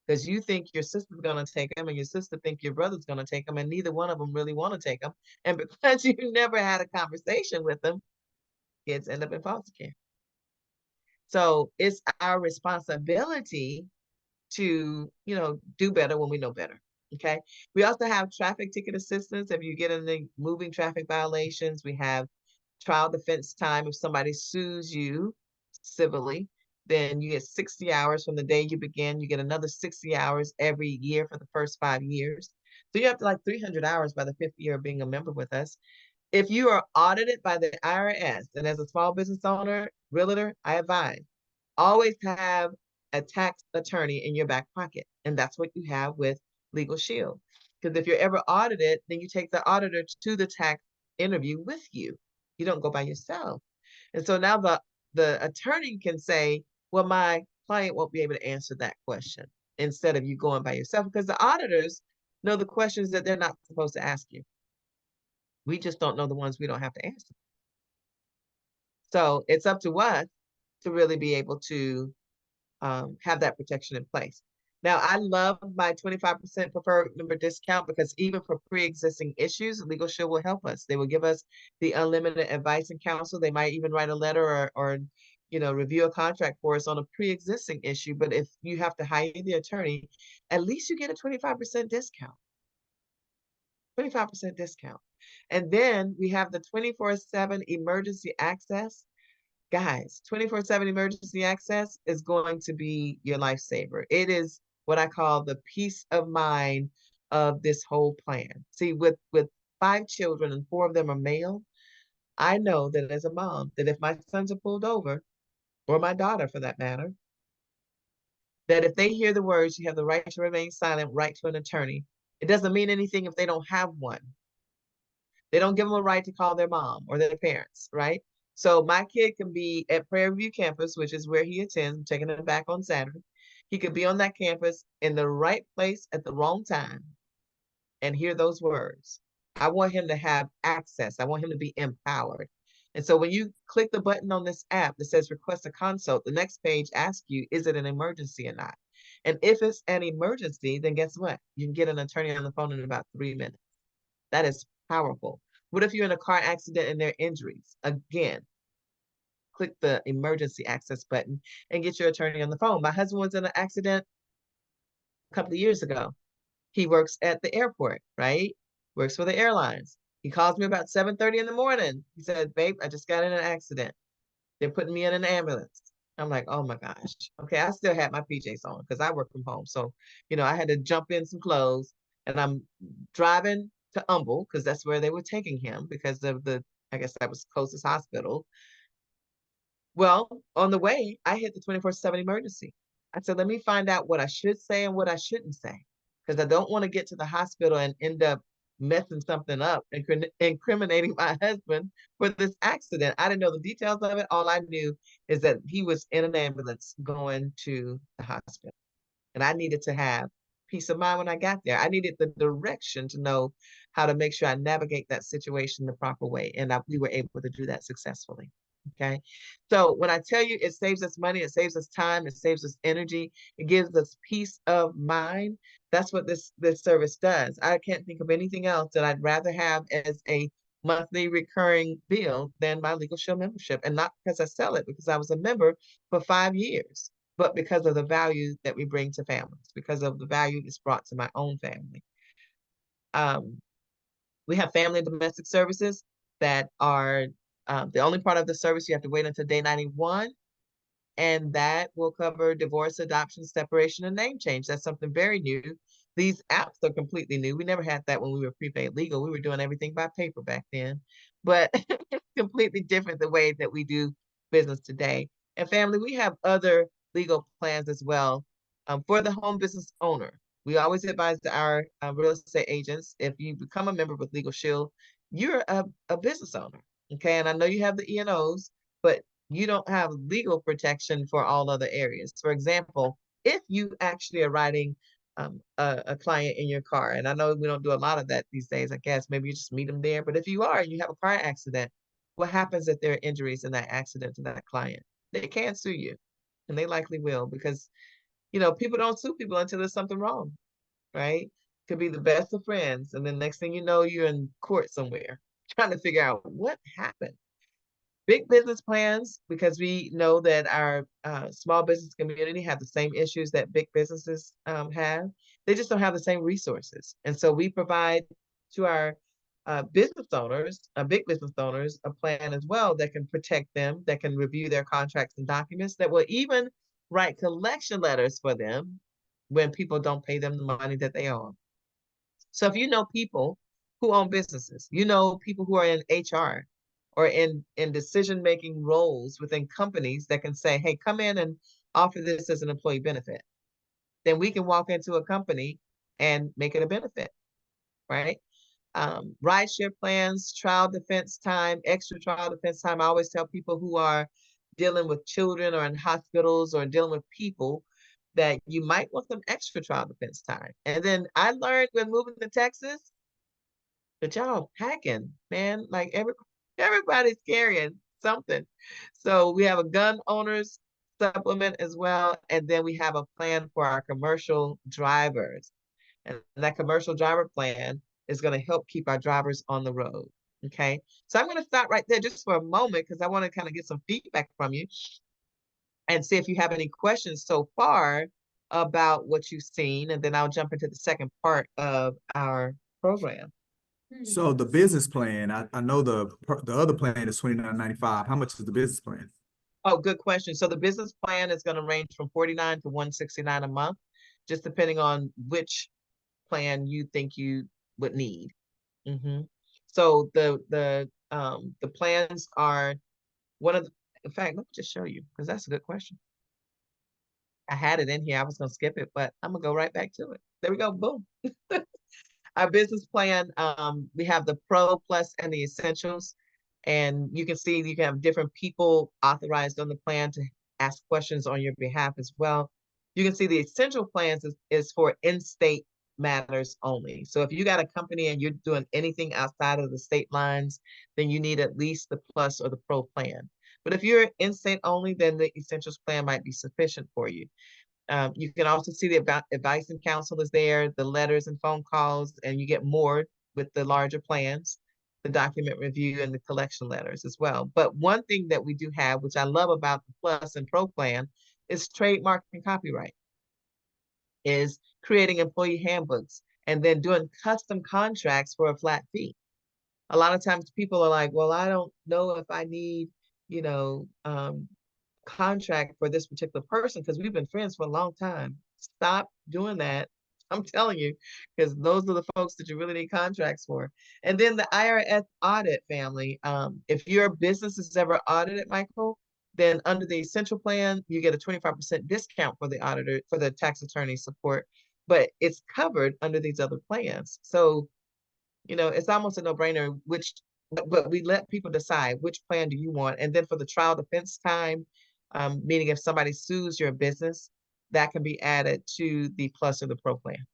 Because you think your sister's going to take them and your sister think your brother's going to take them, and neither one of them really want to take them. And because you never had a conversation with them, kids end up in foster care. So it's our responsibility to, do better when we know better. Okay. We also have traffic ticket assistance. If you get into moving traffic violations, we have trial defense time if somebody sues you civilly. then you get 60 hours from the day you begin. You get another 60 hours every year for the first 5 years. So you have to like 300 hours by the 5th year of being a member with us. If you are audited by the IRS, and as a small business owner, realtor, I advise, always have a tax attorney in your back pocket. And that's what you have with LegalShield. Because if you're ever audited, then you take the auditor to the tax interview with you. You don't go by yourself. And so now the attorney can say, well, my client won't be able to answer that question instead of you going by yourself, because the auditors know the questions that they're not supposed to ask you. We just don't know the ones we don't have to answer. So it's up to us to really be able to have that protection in place. Now, I love my 25% preferred member discount because even for pre-existing issues, LegalShield will help us. They will give us the unlimited advice and counsel. They might even write a letter or review a contract for us on a pre-existing issue. But if you have to hire the attorney, at least you get a 25% discount. 25% discount. And then we have the 24/7 emergency access. Guys, 24/7 emergency access is going to be your lifesaver. It is what I call the peace of mind of this whole plan. See, with 5 children and 4 of them are male, I know that as a mom, that if my sons are pulled over, or my daughter for that matter, that if they hear the words, you have the right to remain silent, right to an attorney, it doesn't mean anything if they don't have one. They don't give them a right to call their mom or their parents, right? So my kid can be at Prairie View campus, which is where he attends. I'm taking him back on Saturday. He could be on that campus in the right place at the wrong time and hear those words. I want him to have access. I want him to be empowered. And so when you click the button on this app that says request a consult, the next page asks you, is it an emergency or not? And if it's an emergency, then guess what? You can get an attorney on the phone in about 3 minutes. That is powerful. What if you're in a car accident and there are injuries? Again, click the emergency access button and get your attorney on the phone. My husband was in an accident a couple of years ago. He works at the airport, right? Works for the airlines. He calls me about 7:30 in the morning. He said, babe, I just got in an accident. They're putting me in an ambulance. I'm like, oh my gosh. Okay, I still had my PJs on because I work from home. So, I had to jump in some clothes, and I'm driving to Humble because that's where they were taking him because of I guess that was the closest hospital. Well, on the way, I hit the 24/7 emergency. I said, let me find out what I should say and what I shouldn't say, because I don't want to get to the hospital and end up messing something up and incriminating my husband for this accident. I didn't know the details of it. All I knew is that he was in an ambulance going to the hospital. And I needed to have peace of mind when I got there. I needed the direction to know how to make sure I navigate that situation the proper way. And we were able to do that successfully. Okay. So when I tell you it saves us money, it saves us time, it saves us energy, it gives us peace of mind. That's what this service does. I can't think of anything else that I'd rather have as a monthly recurring bill than my LegalShield membership. And not because I sell it, because I was a member for 5 years, but because of the value that we bring to families, because of the value it's brought to my own family. We have family and domestic services that are the only part of the service you have to wait until day 91, and that will cover divorce, adoption, separation, and name change. That's something very new. These apps are completely new. We never had that when we were prepaid legal. We were doing everything by paper back then, but it's completely different the way that we do business today. And family, we have other legal plans as well for the home business owner. We always advise our real estate agents, if you become a member with LegalShield, you're a business owner, okay? And I know you have the E&Os, but you don't have legal protection for all other areas. For example, if you actually are writing a client in your car, and I know we don't do a lot of that these days, I guess, maybe you just meet them there, but if you are, you have a car accident, what happens if there are injuries in that accident to that client? They can't sue you, and they likely will, because people don't sue people until there's something wrong, right? Could be the best of friends, and then next thing you know, you're in court somewhere trying to figure out what happened. Big business plans, because we know that our small business community have the same issues that big businesses have. They just don't have the same resources. And so we provide to our business owners, big business owners, a plan as well that can protect them, that can review their contracts and documents, that will even write collection letters for them when people don't pay them the money that they owe. So if you know people who own businesses, you know people who are in HR or in decision-making roles within companies that can say, hey, come in and offer this as an employee benefit, then we can walk into a company and make it a benefit, right? Rideshare plans, trial defense time, extra trial defense time. I always tell people who are dealing with children or in hospitals or dealing with people that you might want some extra trial defense time. And then I learned when moving to Texas that y'all packing, man, like everybody's carrying something. So we have a gun owners supplement as well. And then we have a plan for our commercial drivers. And that commercial driver plan is going to help keep our drivers on the road. Okay. So I'm going to stop right there just for a moment because I want to kind of get some feedback from you and see if you have any questions so far about what you've seen. And then I'll jump into the second part of our program. So the business plan, I know the other plan is $29.95. How much is the business plan? Oh, good question. So the business plan is going to range from $49 to $169 a month, just depending on which plan you think you would need. So the plans are one of the, in fact, let me just show you because that's a good question. I had it in here. I was gonna skip it, but I'm gonna go right back to it. There we go. Boom. Our business plan, we have the Pro, Plus, and the Essentials. And you can see you can have different people authorized on the plan to ask questions on your behalf as well. You can see the Essential plans is for in-state matters only. So if you got a company and you're doing anything outside of the state lines, then you need at least the Plus or the Pro plan. But if you're in-state only, then the Essentials plan might be sufficient for you. You can also see the advice and counsel is there, the letters and phone calls, and you get more with the larger plans, the document review and the collection letters as well. But one thing that we do have, which I love about the Plus and Pro plan, is trademark and copyright, is creating employee handbooks and then doing custom contracts for a flat fee. A lot of times people are like, well, I don't know if I need, you know, contract for this particular person because we've been friends for a long time. Stop doing that. I'm telling you, because those are the folks that you really need contracts for. And then the IRS audit family. If your business is ever audited, Michael, then under the essential plan, you get a 25% discount for the auditor, for the tax attorney support, but it's covered under these other plans. So, you know, it's almost a no-brainer, but we let people decide which plan do you want. And then for the trial defense time, meaning if somebody sues your business, that can be added to the Plus or the Pro plan.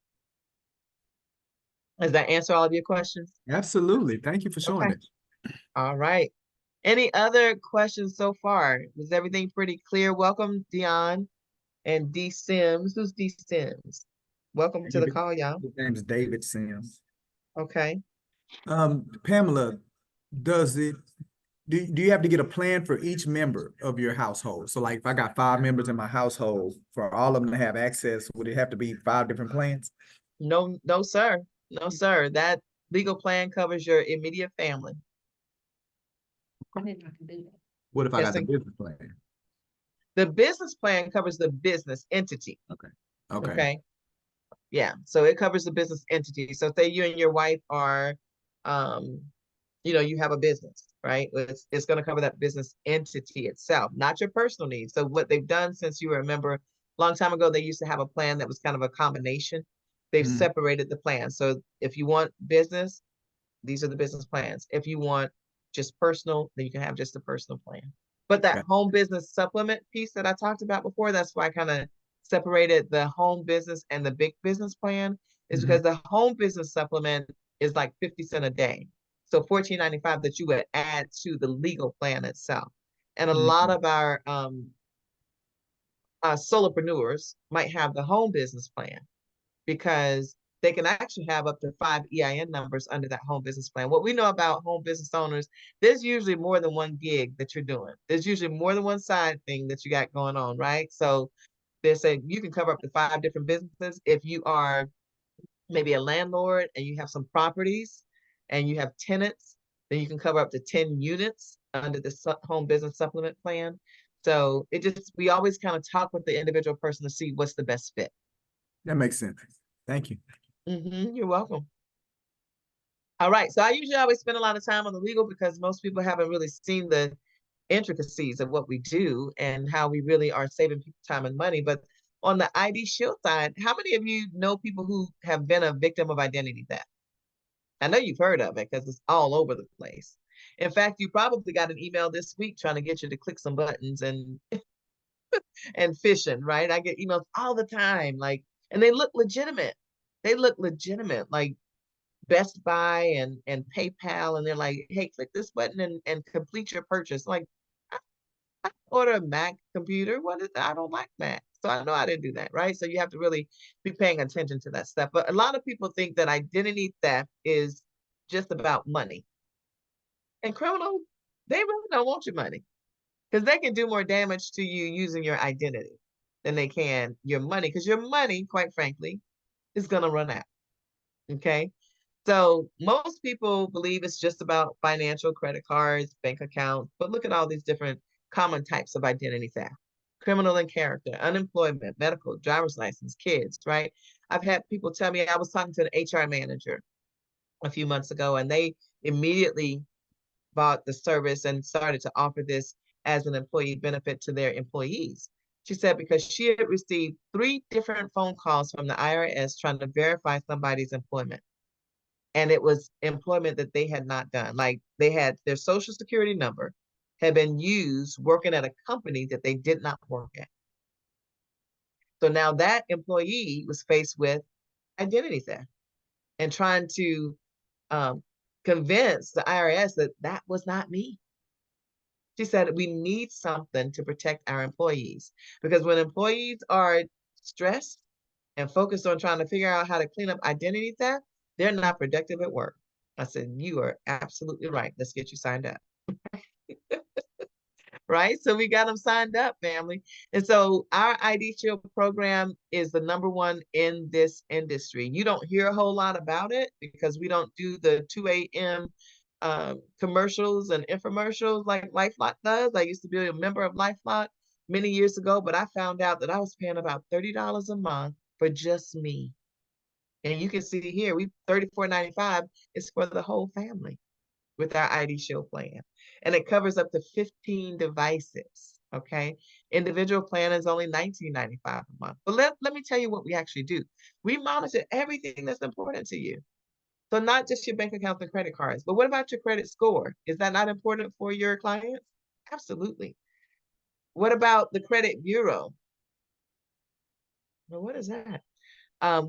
Does that answer all of your questions? Absolutely. Thank you for showing Okay. it. All right. Any other questions so far? Was everything pretty clear? Welcome, Dion and D Sims. Who's D Sims? Welcome to the call, y'all. His name is David Sims. Okay. Pamela, do you have to get a plan for each member of your household? So like if I got 5 members in my household, for all of them to have access, would it have to be 5 different plans? No, no, sir. No, sir. That legal plan covers your immediate family. I didn't know I could do that. What if I Yes, got the business plan? the business plan covers the business entity. Okay. Okay. Yeah. So it covers the business entity. So say you and your wife are, you know, you have a business, right? It's going to cover that business entity itself, not your personal needs. So what they've done since you remember a long time ago, they used to have a plan that was kind of a combination. They've separated the plan. So if you want business, these are the business plans. If you want just personal, then you can have just a personal plan. But that home business supplement piece that I talked about before, that's why I kind of separated the home business and the big business plan, is because the home business supplement is like 50 cents a day. So $14.95 that you would add to the legal plan itself. And a lot of our solopreneurs might have the home business plan because they can actually have up to 5 EIN numbers under that home business plan. What we know about home business owners, there's usually more than one gig that you're doing. There's usually more than one side thing that you got going on, right? So they're saying you can cover up to 5 different businesses. If you are maybe a landlord and you have some properties, and you have tenants, then you can cover up to 10 units under the home business supplement plan. So we always kind of talk with the individual person to see what's the best fit. That makes sense. Thank you. You're welcome. All right, so I usually always spend a lot of time on the legal because most people haven't really seen the intricacies of what we do and how we really are saving people time and money. But on the ID Shield side, how many of you know people who have been a victim of identity theft? I know you've heard of it because it's all over the place. In fact, you probably got an email this week trying to get you to click some buttons and phishing, right? I get emails all the time, like, and they look legitimate. They look legitimate, like Best Buy and PayPal, and they're like, hey, click this button and complete your purchase. Like, I order a Mac computer. I don't like Mac. So I know I didn't do that, right? So you have to really be paying attention to that stuff. But a lot of people think that identity theft is just about money. And criminals, they really don't want your money because they can do more damage to you using your identity than they can your money, because your money, quite frankly, is going to run out. Okay. So most people believe it's just about financial, credit cards, bank accounts, but look at all these different common types of identity theft: criminal in character, unemployment, medical, driver's license, kids, right? I've had people tell me, I was talking to an HR manager a few months ago, and they immediately bought the service and started to offer this as an employee benefit to their employees. She said because she had received 3 different phone calls from the IRS trying to verify somebody's employment. And it was employment that they had not done. Like, they had their social security number had been used working at a company that they did not work at. So now that employee was faced with identity theft and trying to convince the IRS that that was not me. She said, we need something to protect our employees, because when employees are stressed and focused on trying to figure out how to clean up identity theft, they're not productive at work. I said, you are absolutely right. Let's get you signed up. Right? So we got them signed up, family. And so our ID Shield program is the #1 in this industry. You don't hear a whole lot about it because we don't do the 2 a.m. Commercials and infomercials like LifeLock does. I used to be a member of LifeLock many years ago, but I found out that I was paying about $30 a month for just me. And you can see here, we $34.95 is for the whole family with our ID Shield plan. And it covers up to 15 devices, okay? Individual plan is only $19.95 a month. But let me tell you what we actually do. We monitor everything that's important to you. So not just your bank accounts and credit cards, but what about your credit score? Is that not important for your clients? Absolutely. What about the credit bureau? Well, what is that?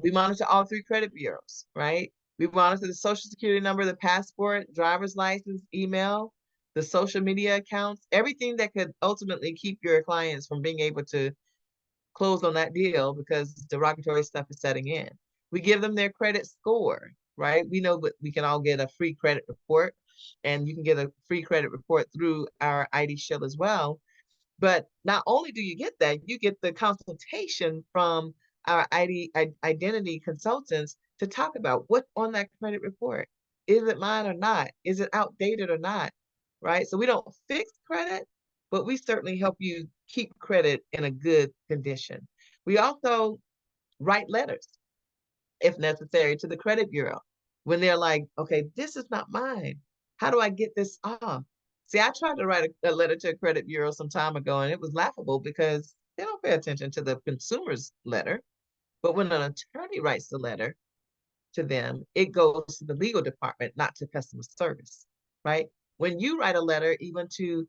We monitor all 3 credit bureaus, right? We monitor the social security number, the passport, driver's license, email, the social media accounts, everything that could ultimately keep your clients from being able to close on that deal because derogatory stuff is setting in. We give them their credit score, right? We know that we can all get a free credit report, and you can get a free credit report through our ID Shield as well. But not only do you get that, you get the consultation from our identity consultants to talk about what's on that credit report. Is it mine or not? Is it outdated or not? Right? So we don't fix credit, but we certainly help you keep credit in a good condition. We also write letters, if necessary, to the credit bureau when they're like, okay, this is not mine. How do I get this off? See, I tried to write a letter to a credit bureau some time ago, and it was laughable because they don't pay attention to the consumer's letter. But when an attorney writes the letter to them, it goes to the legal department, not to customer service, right? When you write a letter, even to,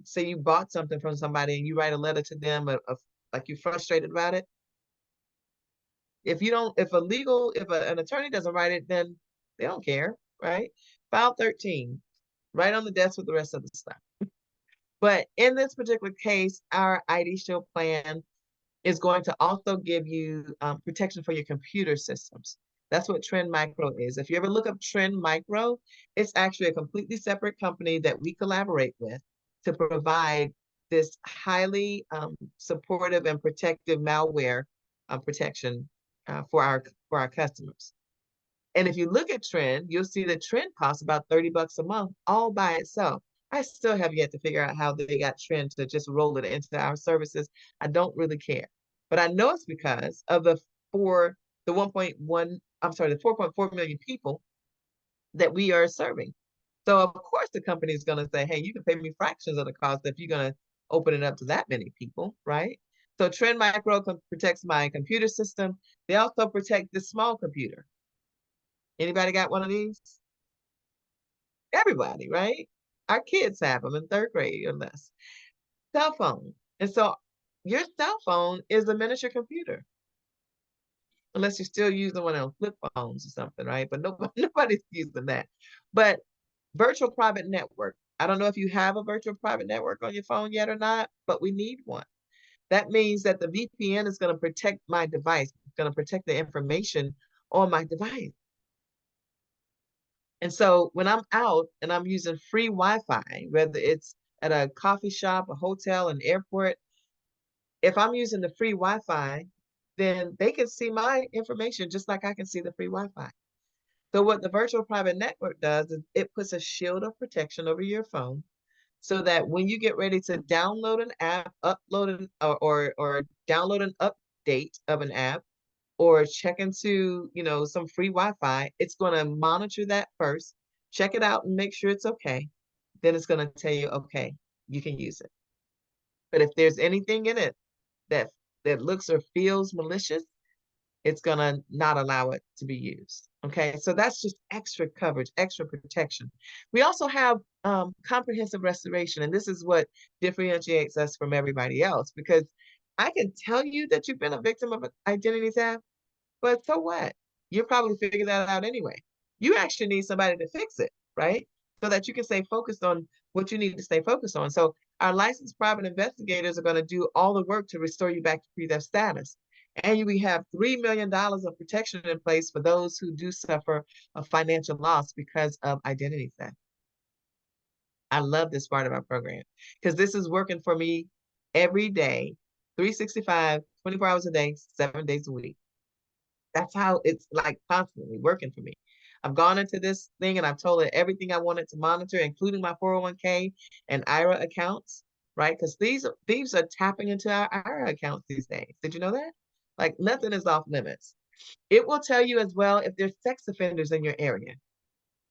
say you bought something from somebody and you write a letter to them of like you're frustrated about it. If an attorney doesn't write it, then they don't care, right? File 13, right on the desk with the rest of the stuff. But in this particular case, our ID Shield plan is going to also give you protection for your computer systems. That's what Trend Micro is. If you ever look up Trend Micro, it's actually a completely separate company that we collaborate with to provide this highly supportive and protective malware protection for our customers. And if you look at Trend, you'll see that Trend costs about $30 a month all by itself. I still have yet to figure out how they got Trend to just roll it into our services. I don't really care. But I know it's because of the 1.1, I'm sorry, the 4.4 million people that we are serving. So of course the company is going to say, hey, you can pay me fractions of the cost if you're going to open it up to that many people, right? So Trend Micro protects my computer system. They also protect the small computer. Anybody got one of these? Everybody, right? Our kids have them in 3rd grade or less. Cell phone. And so your cell phone is a miniature computer. Unless you're still using one of those flip phones or something, right? But nobody's using that. But virtual private network. I don't know if you have a virtual private network on your phone yet or not, but we need one. That means that the VPN is going to protect my device. It's going to protect the information on my device. And so when I'm out and I'm using free Wi-Fi, whether it's at a coffee shop, a hotel, an airport, if I'm using the free Wi-Fi, then they can see my information just like I can see the free Wi-Fi. So what the virtual private network does is it puts a shield of protection over your phone so that when you get ready to download an app, upload an or download an update of an app or check into, some free Wi-Fi, it's going to monitor that first, check it out and make sure it's okay. Then it's going to tell you, okay, you can use it. But if there's anything in it that looks or feels malicious, it's gonna not allow it to be used. Okay, so that's just extra coverage, extra protection. We also have comprehensive restoration, and this is what differentiates us from everybody else, because I can tell you that you've been a victim of an identity theft, but so what? You'll probably figure that out anyway. You actually need somebody to fix it, right? So that you can stay focused on what you need to stay focused on. So our licensed private investigators are going to do all the work to restore you back to pre-theft status. And we have $3 million of protection in place for those who do suffer a financial loss because of identity theft. I love this part of our program because this is working for me every day, 365, 24 hours a day, 7 days a week. That's how it's like constantly working for me. I've gone into this thing and I've told it everything I wanted to monitor, including my 401k and IRA accounts, right? Because thieves are tapping into our IRA accounts these days. Did you know that? Like nothing is off limits. It will tell you as well if there's sex offenders in your area.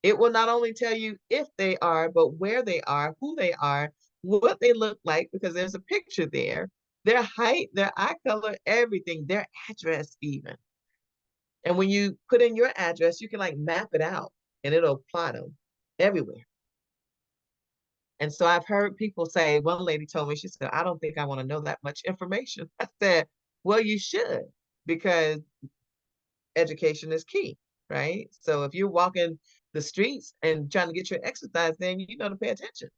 It will not only tell you if they are, but where they are, who they are, what they look like, because there's a picture there, their height, their eye color, everything, their address even. And when you put in your address, you can like map it out and it'll plot them everywhere. And so I've heard people say, one lady told me, she said, I don't think I want to know that much information. I said, well, you should, because education is key, right? So if you're walking the streets and trying to get your exercise, then you know to pay attention.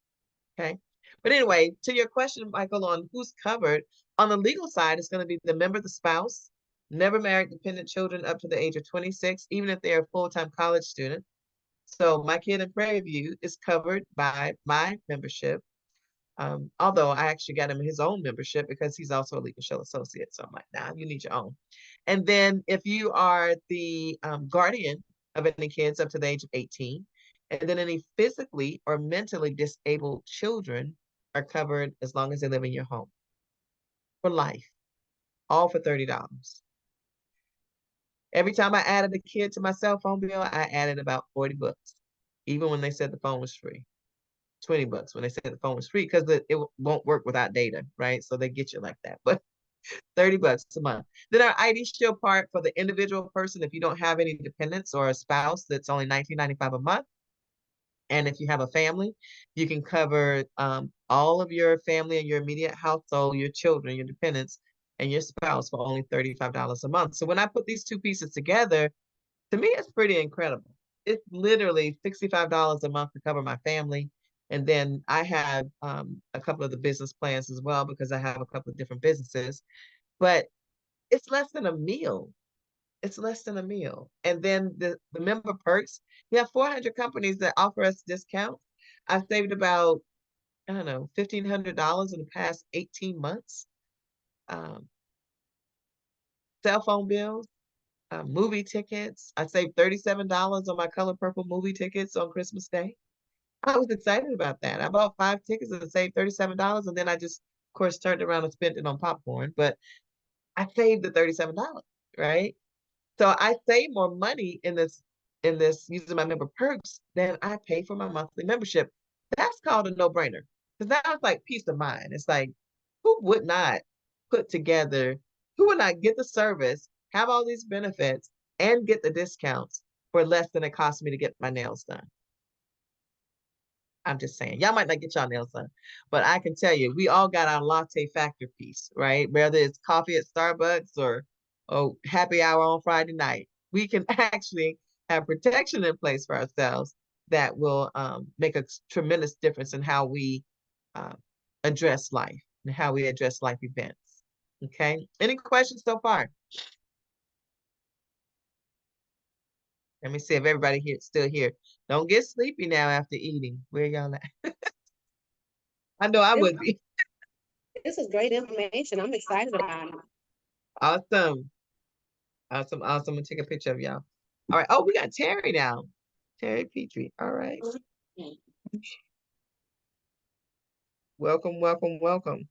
Okay. But anyway, to your question, Michael, on who's covered, on the legal side, it's going to be the member, the spouse, never married, dependent children up to the age of 26, even if they're a full-time college student. So my kid in Prairie View is covered by my membership. Although I actually got him his own membership because he's also a LegalShield associate. So I'm like, nah, you need your own. And then if you are the guardian of any kids up to the age of 18, and then any physically or mentally disabled children are covered as long as they live in your home for life, all for $30. Every time I added a kid to my cell phone bill, I added about 40 bucks, even when they said the phone was free. 20 bucks when they said the phone was free because it won't work without data, right? So they get you like that. But 30 bucks a month. Then our ID Shield part for the individual person, if you don't have any dependents or a spouse, that's only $19.95 a month. And if you have a family, you can cover all of your family and your immediate household, your children, your dependents, and your spouse for only $35 a month. So when I put these two pieces together, to me, it's pretty incredible. It's literally $65 a month to cover my family. And then I have a couple of the business plans as well because I have a couple of different businesses. But it's less than a meal. It's less than a meal. And then the member perks, we have 400 companies that offer us discounts. I've saved about, I don't know, $1,500 in the past 18 months. Um, Cell phone bills, movie tickets. I saved $37 on my Color Purple movie tickets on Christmas Day. I was excited about that. I bought 5 tickets and saved $37, and then I just, of course, turned around and spent it on popcorn. But I saved the $37, right? So I save more money in this using my member perks than I pay for my monthly membership. That's called a no-brainer. Because that's like peace of mind. It's like, who would not put together, who would not get the service, have all these benefits, and get the discounts for less than it costs me to get my nails done? I'm just saying, y'all might not get y'all nails done, but I can tell you, we all got our latte factor piece, right? Whether it's coffee at Starbucks or happy hour on Friday night, we can actually have protection in place for ourselves that will make a tremendous difference in how we uh, address life and how we address life events. Okay, any questions so far? Let me see if everybody here still here. Don't get sleepy now after eating. Where y'all at? I know I would be. This is great information. I'm excited about it. Awesome. Awesome. Awesome. I'm gonna take a picture of y'all. All right. Oh, we got Terry now. Terry Petrie. All right. Welcome, welcome, welcome.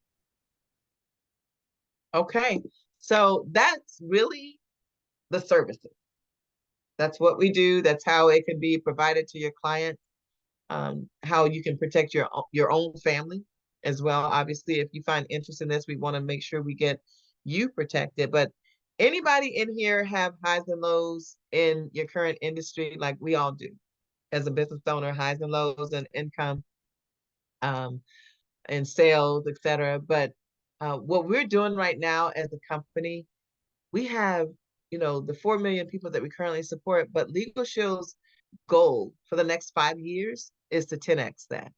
Okay. So that's really the services. That's what we do. That's how it can be provided to your client. How you can protect your own family as well. Obviously, if you find interest in this, we want to make sure we get you protected. But anybody in here have highs and lows in your current industry, like we all do as a business owner, highs and lows in income, and sales, etc. But what we're doing right now as a company, we have, the 4 million people that we currently support, but LegalShield's goal for the next 5 years is to 10x that,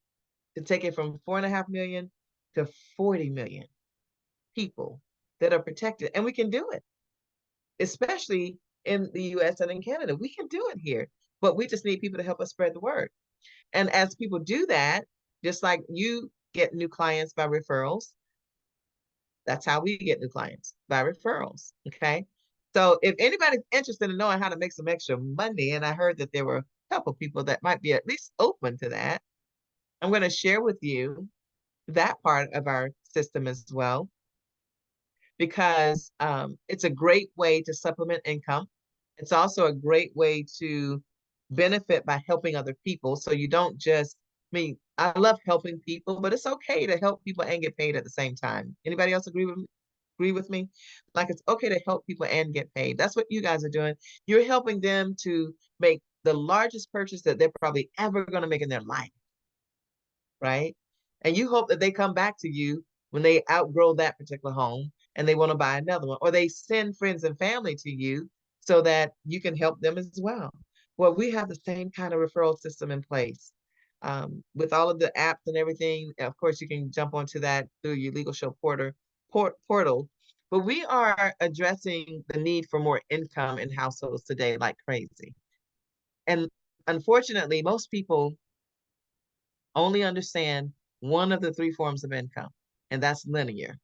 to take it from 4.5 million to 40 million people that are protected. And we can do it, especially in the US and in Canada. We can do it here, but we just need people to help us spread the word. And as people do that, just like you get new clients by referrals, that's how we get new clients, by referrals. Okay. So if anybody's interested in knowing how to make some extra money, and I heard that there were a couple people that might be at least open to that, I'm going to share with you that part of our system as well, because it's a great way to supplement income. It's also a great way to benefit by helping other people. So you don't just, I love helping people, but it's okay to help people and get paid at the same time. Anybody else agree with me? Like, it's okay to help people and get paid. That's what you guys are doing. You're helping them to make the largest purchase that they're probably ever going to make in their life, right? And you hope that they come back to you when they outgrow that particular home and they want to buy another one, or they send friends and family to you so that you can help them as well. Well, we have the same kind of referral system in place. With all of the apps and everything, of course, you can jump onto that through your LegalShield portal. But we are addressing the need for more income in households today like crazy. And unfortunately, most people only understand one of the 3 forms of income, and that's linear.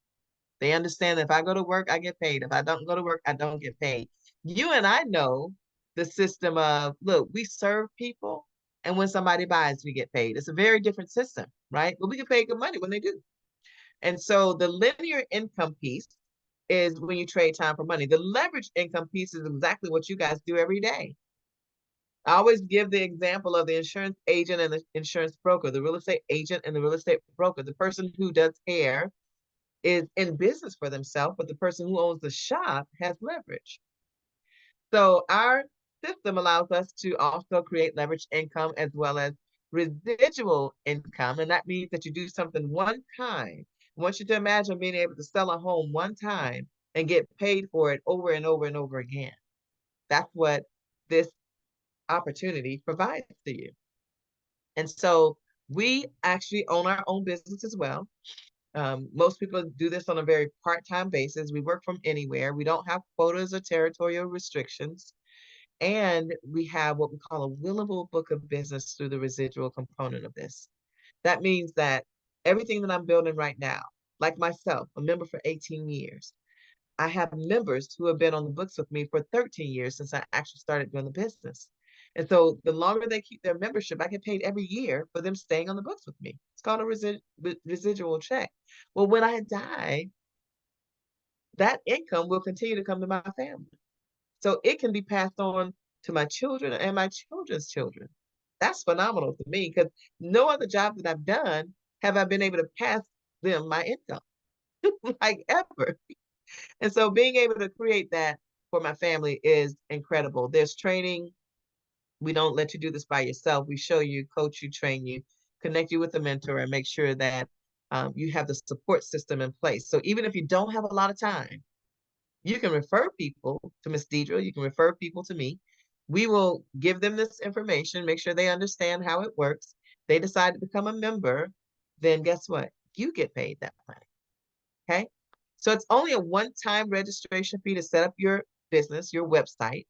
They understand that if I go to work, I get paid. If I don't go to work, I don't get paid. You and I know the system of, look, we serve people, and when somebody buys, we get paid. It's a very different system, right? But we get paid good money when they do. And so the linear income piece is when you trade time for money. The leverage income piece is exactly what you guys do every day. I always give the example of the insurance agent and the insurance broker, the real estate agent and the real estate broker. The person who does hair is in business for themselves, but the person who owns the shop has leverage. So our system allows us to also create leverage income as well as residual income. And that means that you do something one time. I want you to imagine being able to sell a home one time and get paid for it over and over and over again. That's what this opportunity provides to you. And so we actually own our own business as well. Most people do this on a very part-time basis. We work from anywhere. We don't have quotas or territorial restrictions. And we have what we call a willable book of business through the residual component of this. That means that everything that I'm building right now, like myself, a member for 18 years, I have members who have been on the books with me for 13 years since I actually started doing the business. And so the longer they keep their membership, I get paid every year for them staying on the books with me. It's called a residual check. Well, when I die, that income will continue to come to my family. So it can be passed on to my children and my children's children. That's phenomenal to me because no other job that I've done have I been able to pass them my income, like ever. And so being able to create that for my family is incredible. There's training. We don't let you do this by yourself. We show you, coach you, train you, connect you with a mentor, and make sure that you have the support system in place. So even if you don't have a lot of time, you can refer people to Miss Deidre. You can refer people to me. We will give them this information, make sure they understand how it works. They decide to become a member, then guess what? You get paid that money. Okay. So it's only a one-time registration fee to set up your business, your website.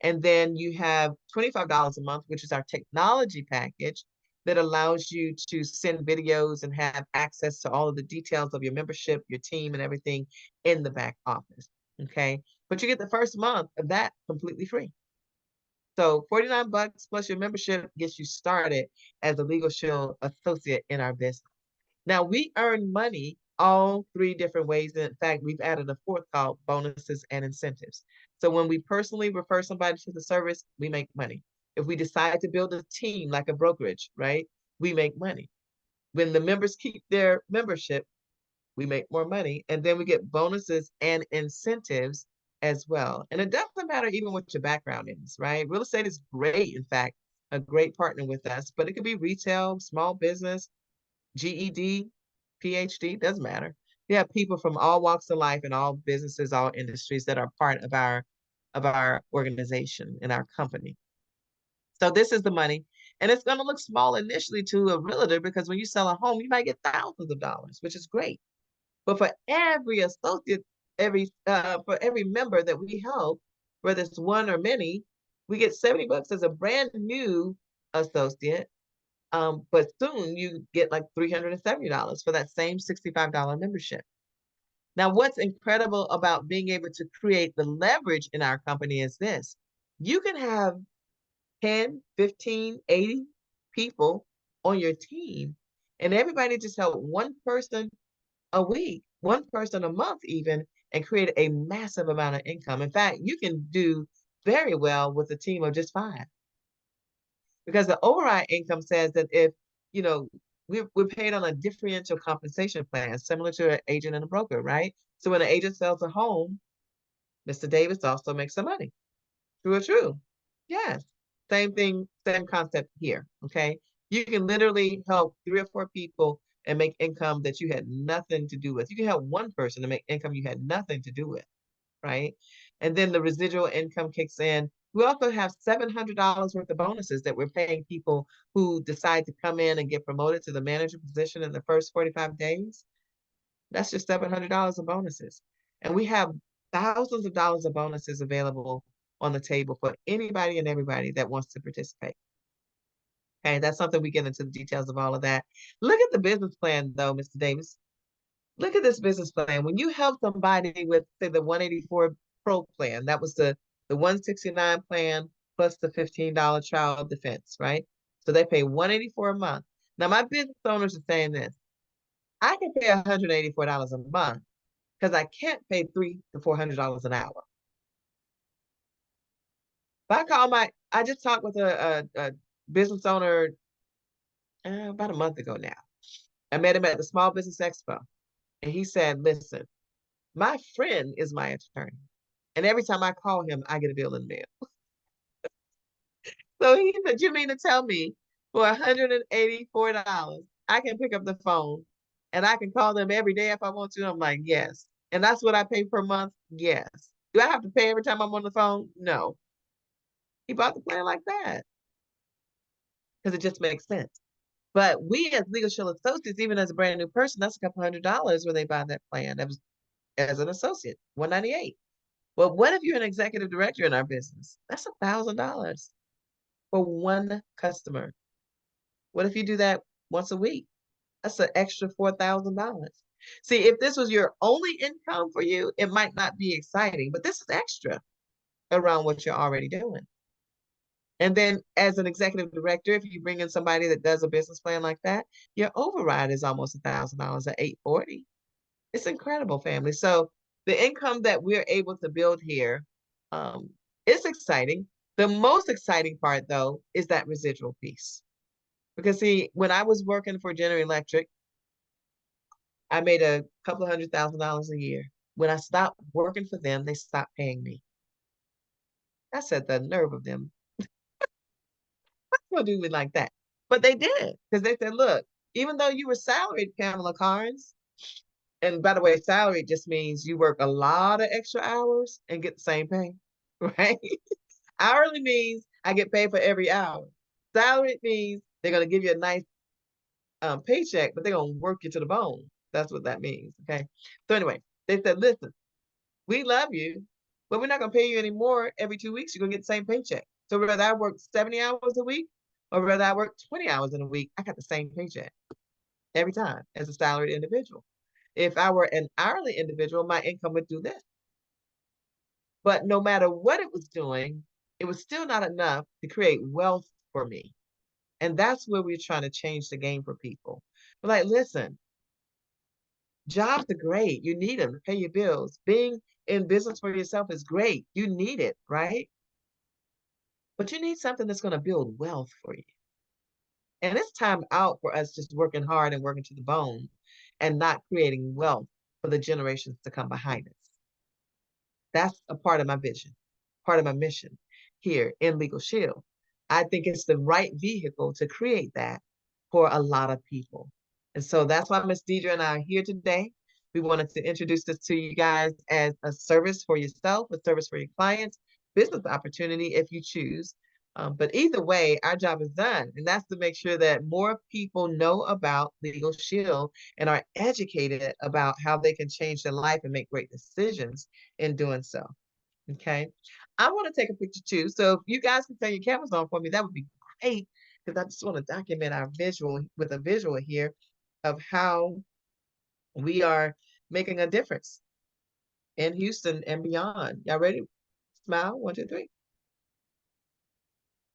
And then you have $25 a month, which is our technology package that allows you to send videos and have access to all of the details of your membership, your team, and everything in the back office. Okay. But you get the first month of that completely free. So 49 bucks plus your membership gets you started as a Legal Shield associate in our business. Now we earn money all three different ways. In fact, we've added a fourth called bonuses and incentives. So when we personally refer somebody to the service, we make money. If we decide to build a team like a brokerage, right, we make money. When the members keep their membership, we make more money. And then we get bonuses and incentives as well. And it doesn't matter even what your background is, right? Real estate is great, in fact, a great partner with us, but it could be retail, small business, GED, PhD, doesn't matter. We have people from all walks of life and all businesses, all industries that are part of our organization and our company. So this is the money. And it's going to look small initially to a realtor because when you sell a home, you might get thousands of dollars, which is great. But for every associate, for every member that we help, whether it's one or many, we get 70 bucks as a brand new associate. But soon you get like $370 for that same $65 membership. Now, what's incredible about being able to create the leverage in our company is this. You can have 10, 15, 80 people on your team, and everybody just help one person a week, one person a month even, and create a massive amount of income. In fact, you can do very well with a team of just 5. Because the override income says that if, you know, we're paid on a differential compensation plan, similar to an agent and a broker, right? So when an agent sells a home, Mr. Davis also makes some money. True or true? Yes. Same thing, same concept here. Okay. You can literally help 3 or 4 people and make income that you had nothing to do with. You can help one person to make income you had nothing to do with, right? And then the residual income kicks in. We also have $700 worth of bonuses that we're paying people who decide to come in and get promoted to the manager position in the first 45 days. That's just $700 of bonuses. And we have thousands of dollars of bonuses available on the table for anybody and everybody that wants to participate. Okay, that's something we get into the details of all of that. Look at the business plan though, Mr. Davis. Look at this business plan. When you help somebody with, say, the 184 Pro plan, that was the 169 plan plus the $15 child defense, right? So they pay 184 a month. Now my business owners are saying this. I can pay $184 a month because I can't pay $300 to $400 an hour. If I just talked with a business owner about a month ago now. I met him at the Small Business Expo. And he said, listen, my friend is my attorney. And every time I call him, I get a bill in the mail. So he said, you mean to tell me for $184, I can pick up the phone and I can call them every day if I want to? I'm like, yes. And that's what I pay per month? Yes. Do I have to pay every time I'm on the phone? No. He bought the plan like that because it just makes sense. But we as Legal Shield associates, even as a brand new person, that's a couple $100 when they buy that plan. That was as an associate, $198. Well, what if you're an executive director in our business? That's $1,000 for one customer. What if you do that once a week? That's an extra $4,000. See, if this was your only income for you, it might not be exciting, but this is extra around what you're already doing. And then as an executive director, if you bring in somebody that does a business plan like that, your override is almost $1,000 at 840. It's incredible, family. So the income that we're able to build here is exciting. The most exciting part, though, is that residual piece. Because see, when I was working for General Electric, I made a couple of $100,000 a year. When I stopped working for them, they stopped paying me. I said, the nerve of them. Why do me like that? But they did, because they said, look, even though you were salaried, Pamela Carnes, and by the way, salary just means you work a lot of extra hours and get the same pay, right? Hourly means I get paid for every hour. Salary means they're going to give you a nice paycheck, but they're going to work you to the bone. That's what that means, okay? So anyway, they said, listen, we love you, but we're not going to pay you anymore. Every 2 weeks, you're going to get the same paycheck. So whether I work 70 hours a week or whether I work 20 hours in a week, I got the same paycheck every time as a salaried individual. If I were an hourly individual, my income would do this. But no matter what it was doing, it was still not enough to create wealth for me. And that's where we're trying to change the game for people. We're like, listen, jobs are great. You need them to pay your bills. Being in business for yourself is great. You need it, right? But you need something that's going to build wealth for you. And it's time out for us just working hard and working to the bone and not creating wealth for the generations to come behind us. That's a part of my vision, part of my mission here in LegalShield. I think it's the right vehicle to create that for a lot of people. And so that's why Miss Deidre and I are here today. We wanted to introduce this to you guys as a service for yourself, a service for your clients, business opportunity if you choose. But either way, our job is done. And that's to make sure that more people know about LegalShield and are educated about how they can change their life and make great decisions in doing so. Okay. I want to take a picture too. So if you guys can turn your cameras on for me, that would be great. Because I just want to document our visual with a visual here of how we are making a difference in Houston and beyond. Y'all ready? Smile. 1, 2, 3.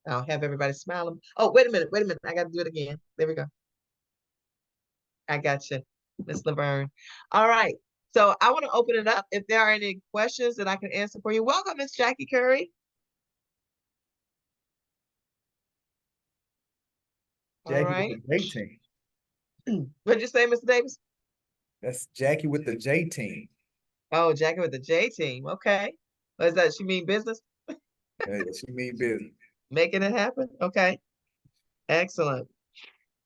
I'll have everybody smile. Oh, wait a minute. Wait a minute. I got to do it again. There we go. I got you, Miss Laverne. All right. So I want to open it up. If there are any questions that I can answer for you, welcome, Miss Jackie Curry. All Jackie right. with the J team. What'd you say, Mr. Davis? That's Jackie with the J team. Oh, Jackie with the J team. Okay. What is that? She mean business? She mean business. Making it happen? Okay. Excellent.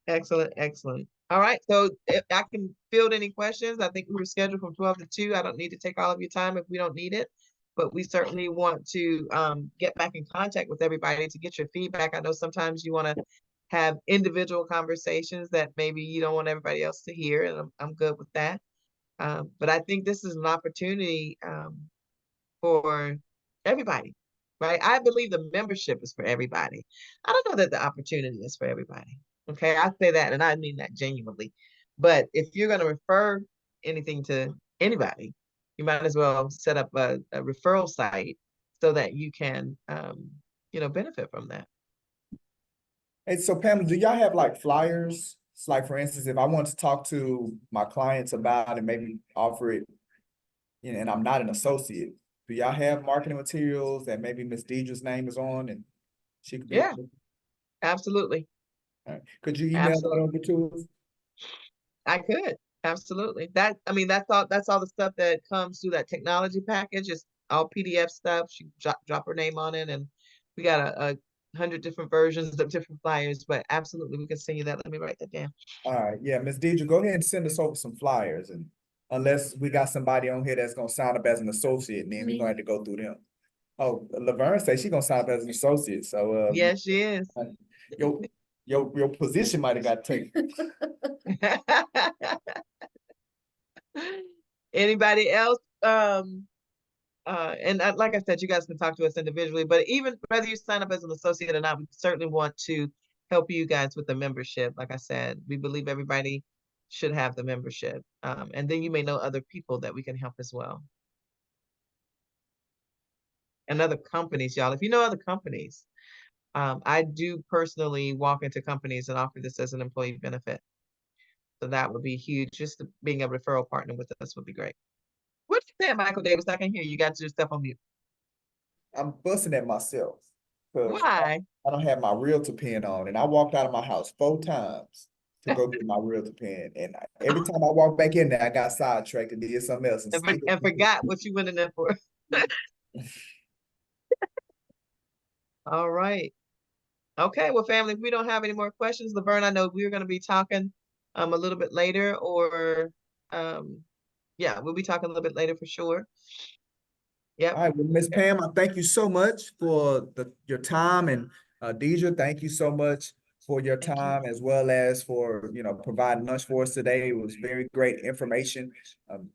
Excellent. Excellent. All right. So if I can field any questions. I think we were scheduled from 12 to 2. I don't need to take all of your time if we don't need it. But we certainly want to get back in contact with everybody to get your feedback. I know sometimes you want to have individual conversations that maybe you don't want everybody else to hear, and I'm good with that. But I think this is an opportunity for everybody, right? I believe the membership is for everybody. I don't know that the opportunity is for everybody. Okay, I say that, and I mean that genuinely. But if you're going to refer anything to anybody, you might as well set up a referral site so that you can, benefit from that. Hey, so Pamela, do y'all have like flyers? It's like, for instance, if I want to talk to my clients about it, maybe offer it, and I'm not an associate, do y'all have marketing materials that maybe Miss Deidre's name is on and she could be? Yeah, absolutely. All right. Could you email that Absolutely. over to us? I could. Absolutely. That's all the stuff that comes through that technology package. It's all PDF stuff. She drop her name on it, and we got a 100 different versions of different flyers, but absolutely we can send you that. Let me write that down. All right, yeah, Miss Deidre, go ahead and send us over some flyers, and unless we got somebody on here that's gonna sign up as an associate, then we're gonna have to go through them. Oh, Laverne says she's gonna sign up as an associate, so Yes, she is. your position might have got taken. Anybody else? Like I said, you guys can talk to us individually, but even whether you sign up as an associate or not, we certainly want to help you guys with the membership. Like I said, we believe everybody should have the membership. And then you may know other people that we can help as well. And other companies, y'all. If you know other companies, I do personally walk into companies and offer this as an employee benefit. So that would be huge. Just being a referral partner with us would be great. What you saying, Michael Davis? I can hear you. You got your stuff on mute. I'm busting at myself. 'Cause Why? I don't have my realtor pin on, and I walked out of my house 4 times to go get my realtor pin. And every time I walked back in there, I got sidetracked and did something else. And forgot what you went in there for. All right. Okay, well, family, if we don't have any more questions, Laverne, I know we're going to be talking a little bit later, or yeah, we'll be talking a little bit later for sure. Yep. All right, well, Ms. Pam, I thank you so much for your time, and Deidre, thank you so much for your Thank you. time, as well as for, providing lunch for us today. It was very great information.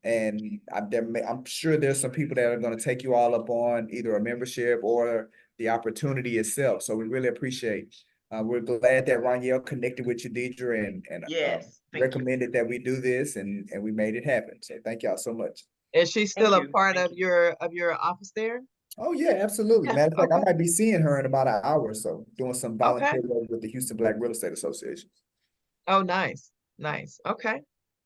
And I'm sure there's some people that are going to take you all up on either a membership or the opportunity itself. So we really appreciate. We're glad that Roniel connected with you, Deidre, and Yes, thank you. recommended that we do this, and we made it happen. So thank y'all so much. Is she still Thank a you. part Thank of your office there? Oh, yeah, absolutely. Yeah, Matter of fact, I okay. might be seeing her in about an hour or so, doing some volunteer Okay. work with the Houston Black Real Estate Association. Oh, nice. Nice. Okay.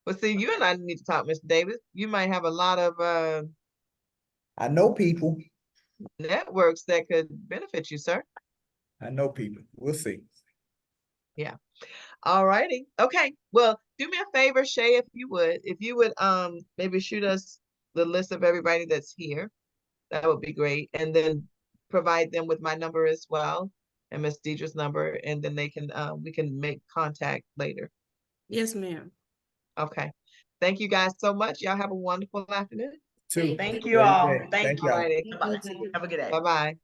Well, see, you and I need to talk, Mr. Davis. You might have a lot of I know people. networks that could benefit you, sir. I know people. We'll see. Yeah. All righty. Okay. Well, do me a favor, Shay, if you would maybe shoot us the list of everybody that's here. That would be great. And then provide them with my number as well, and Miss Deidre's number, and then they can we can make contact later. Yes, ma'am. Okay. Thank you guys so much. Y'all have a wonderful afternoon. Too. Thank you Great all. day. Thank Thank you. All y'all. righty. Bye-bye. Have a good day. Bye-bye.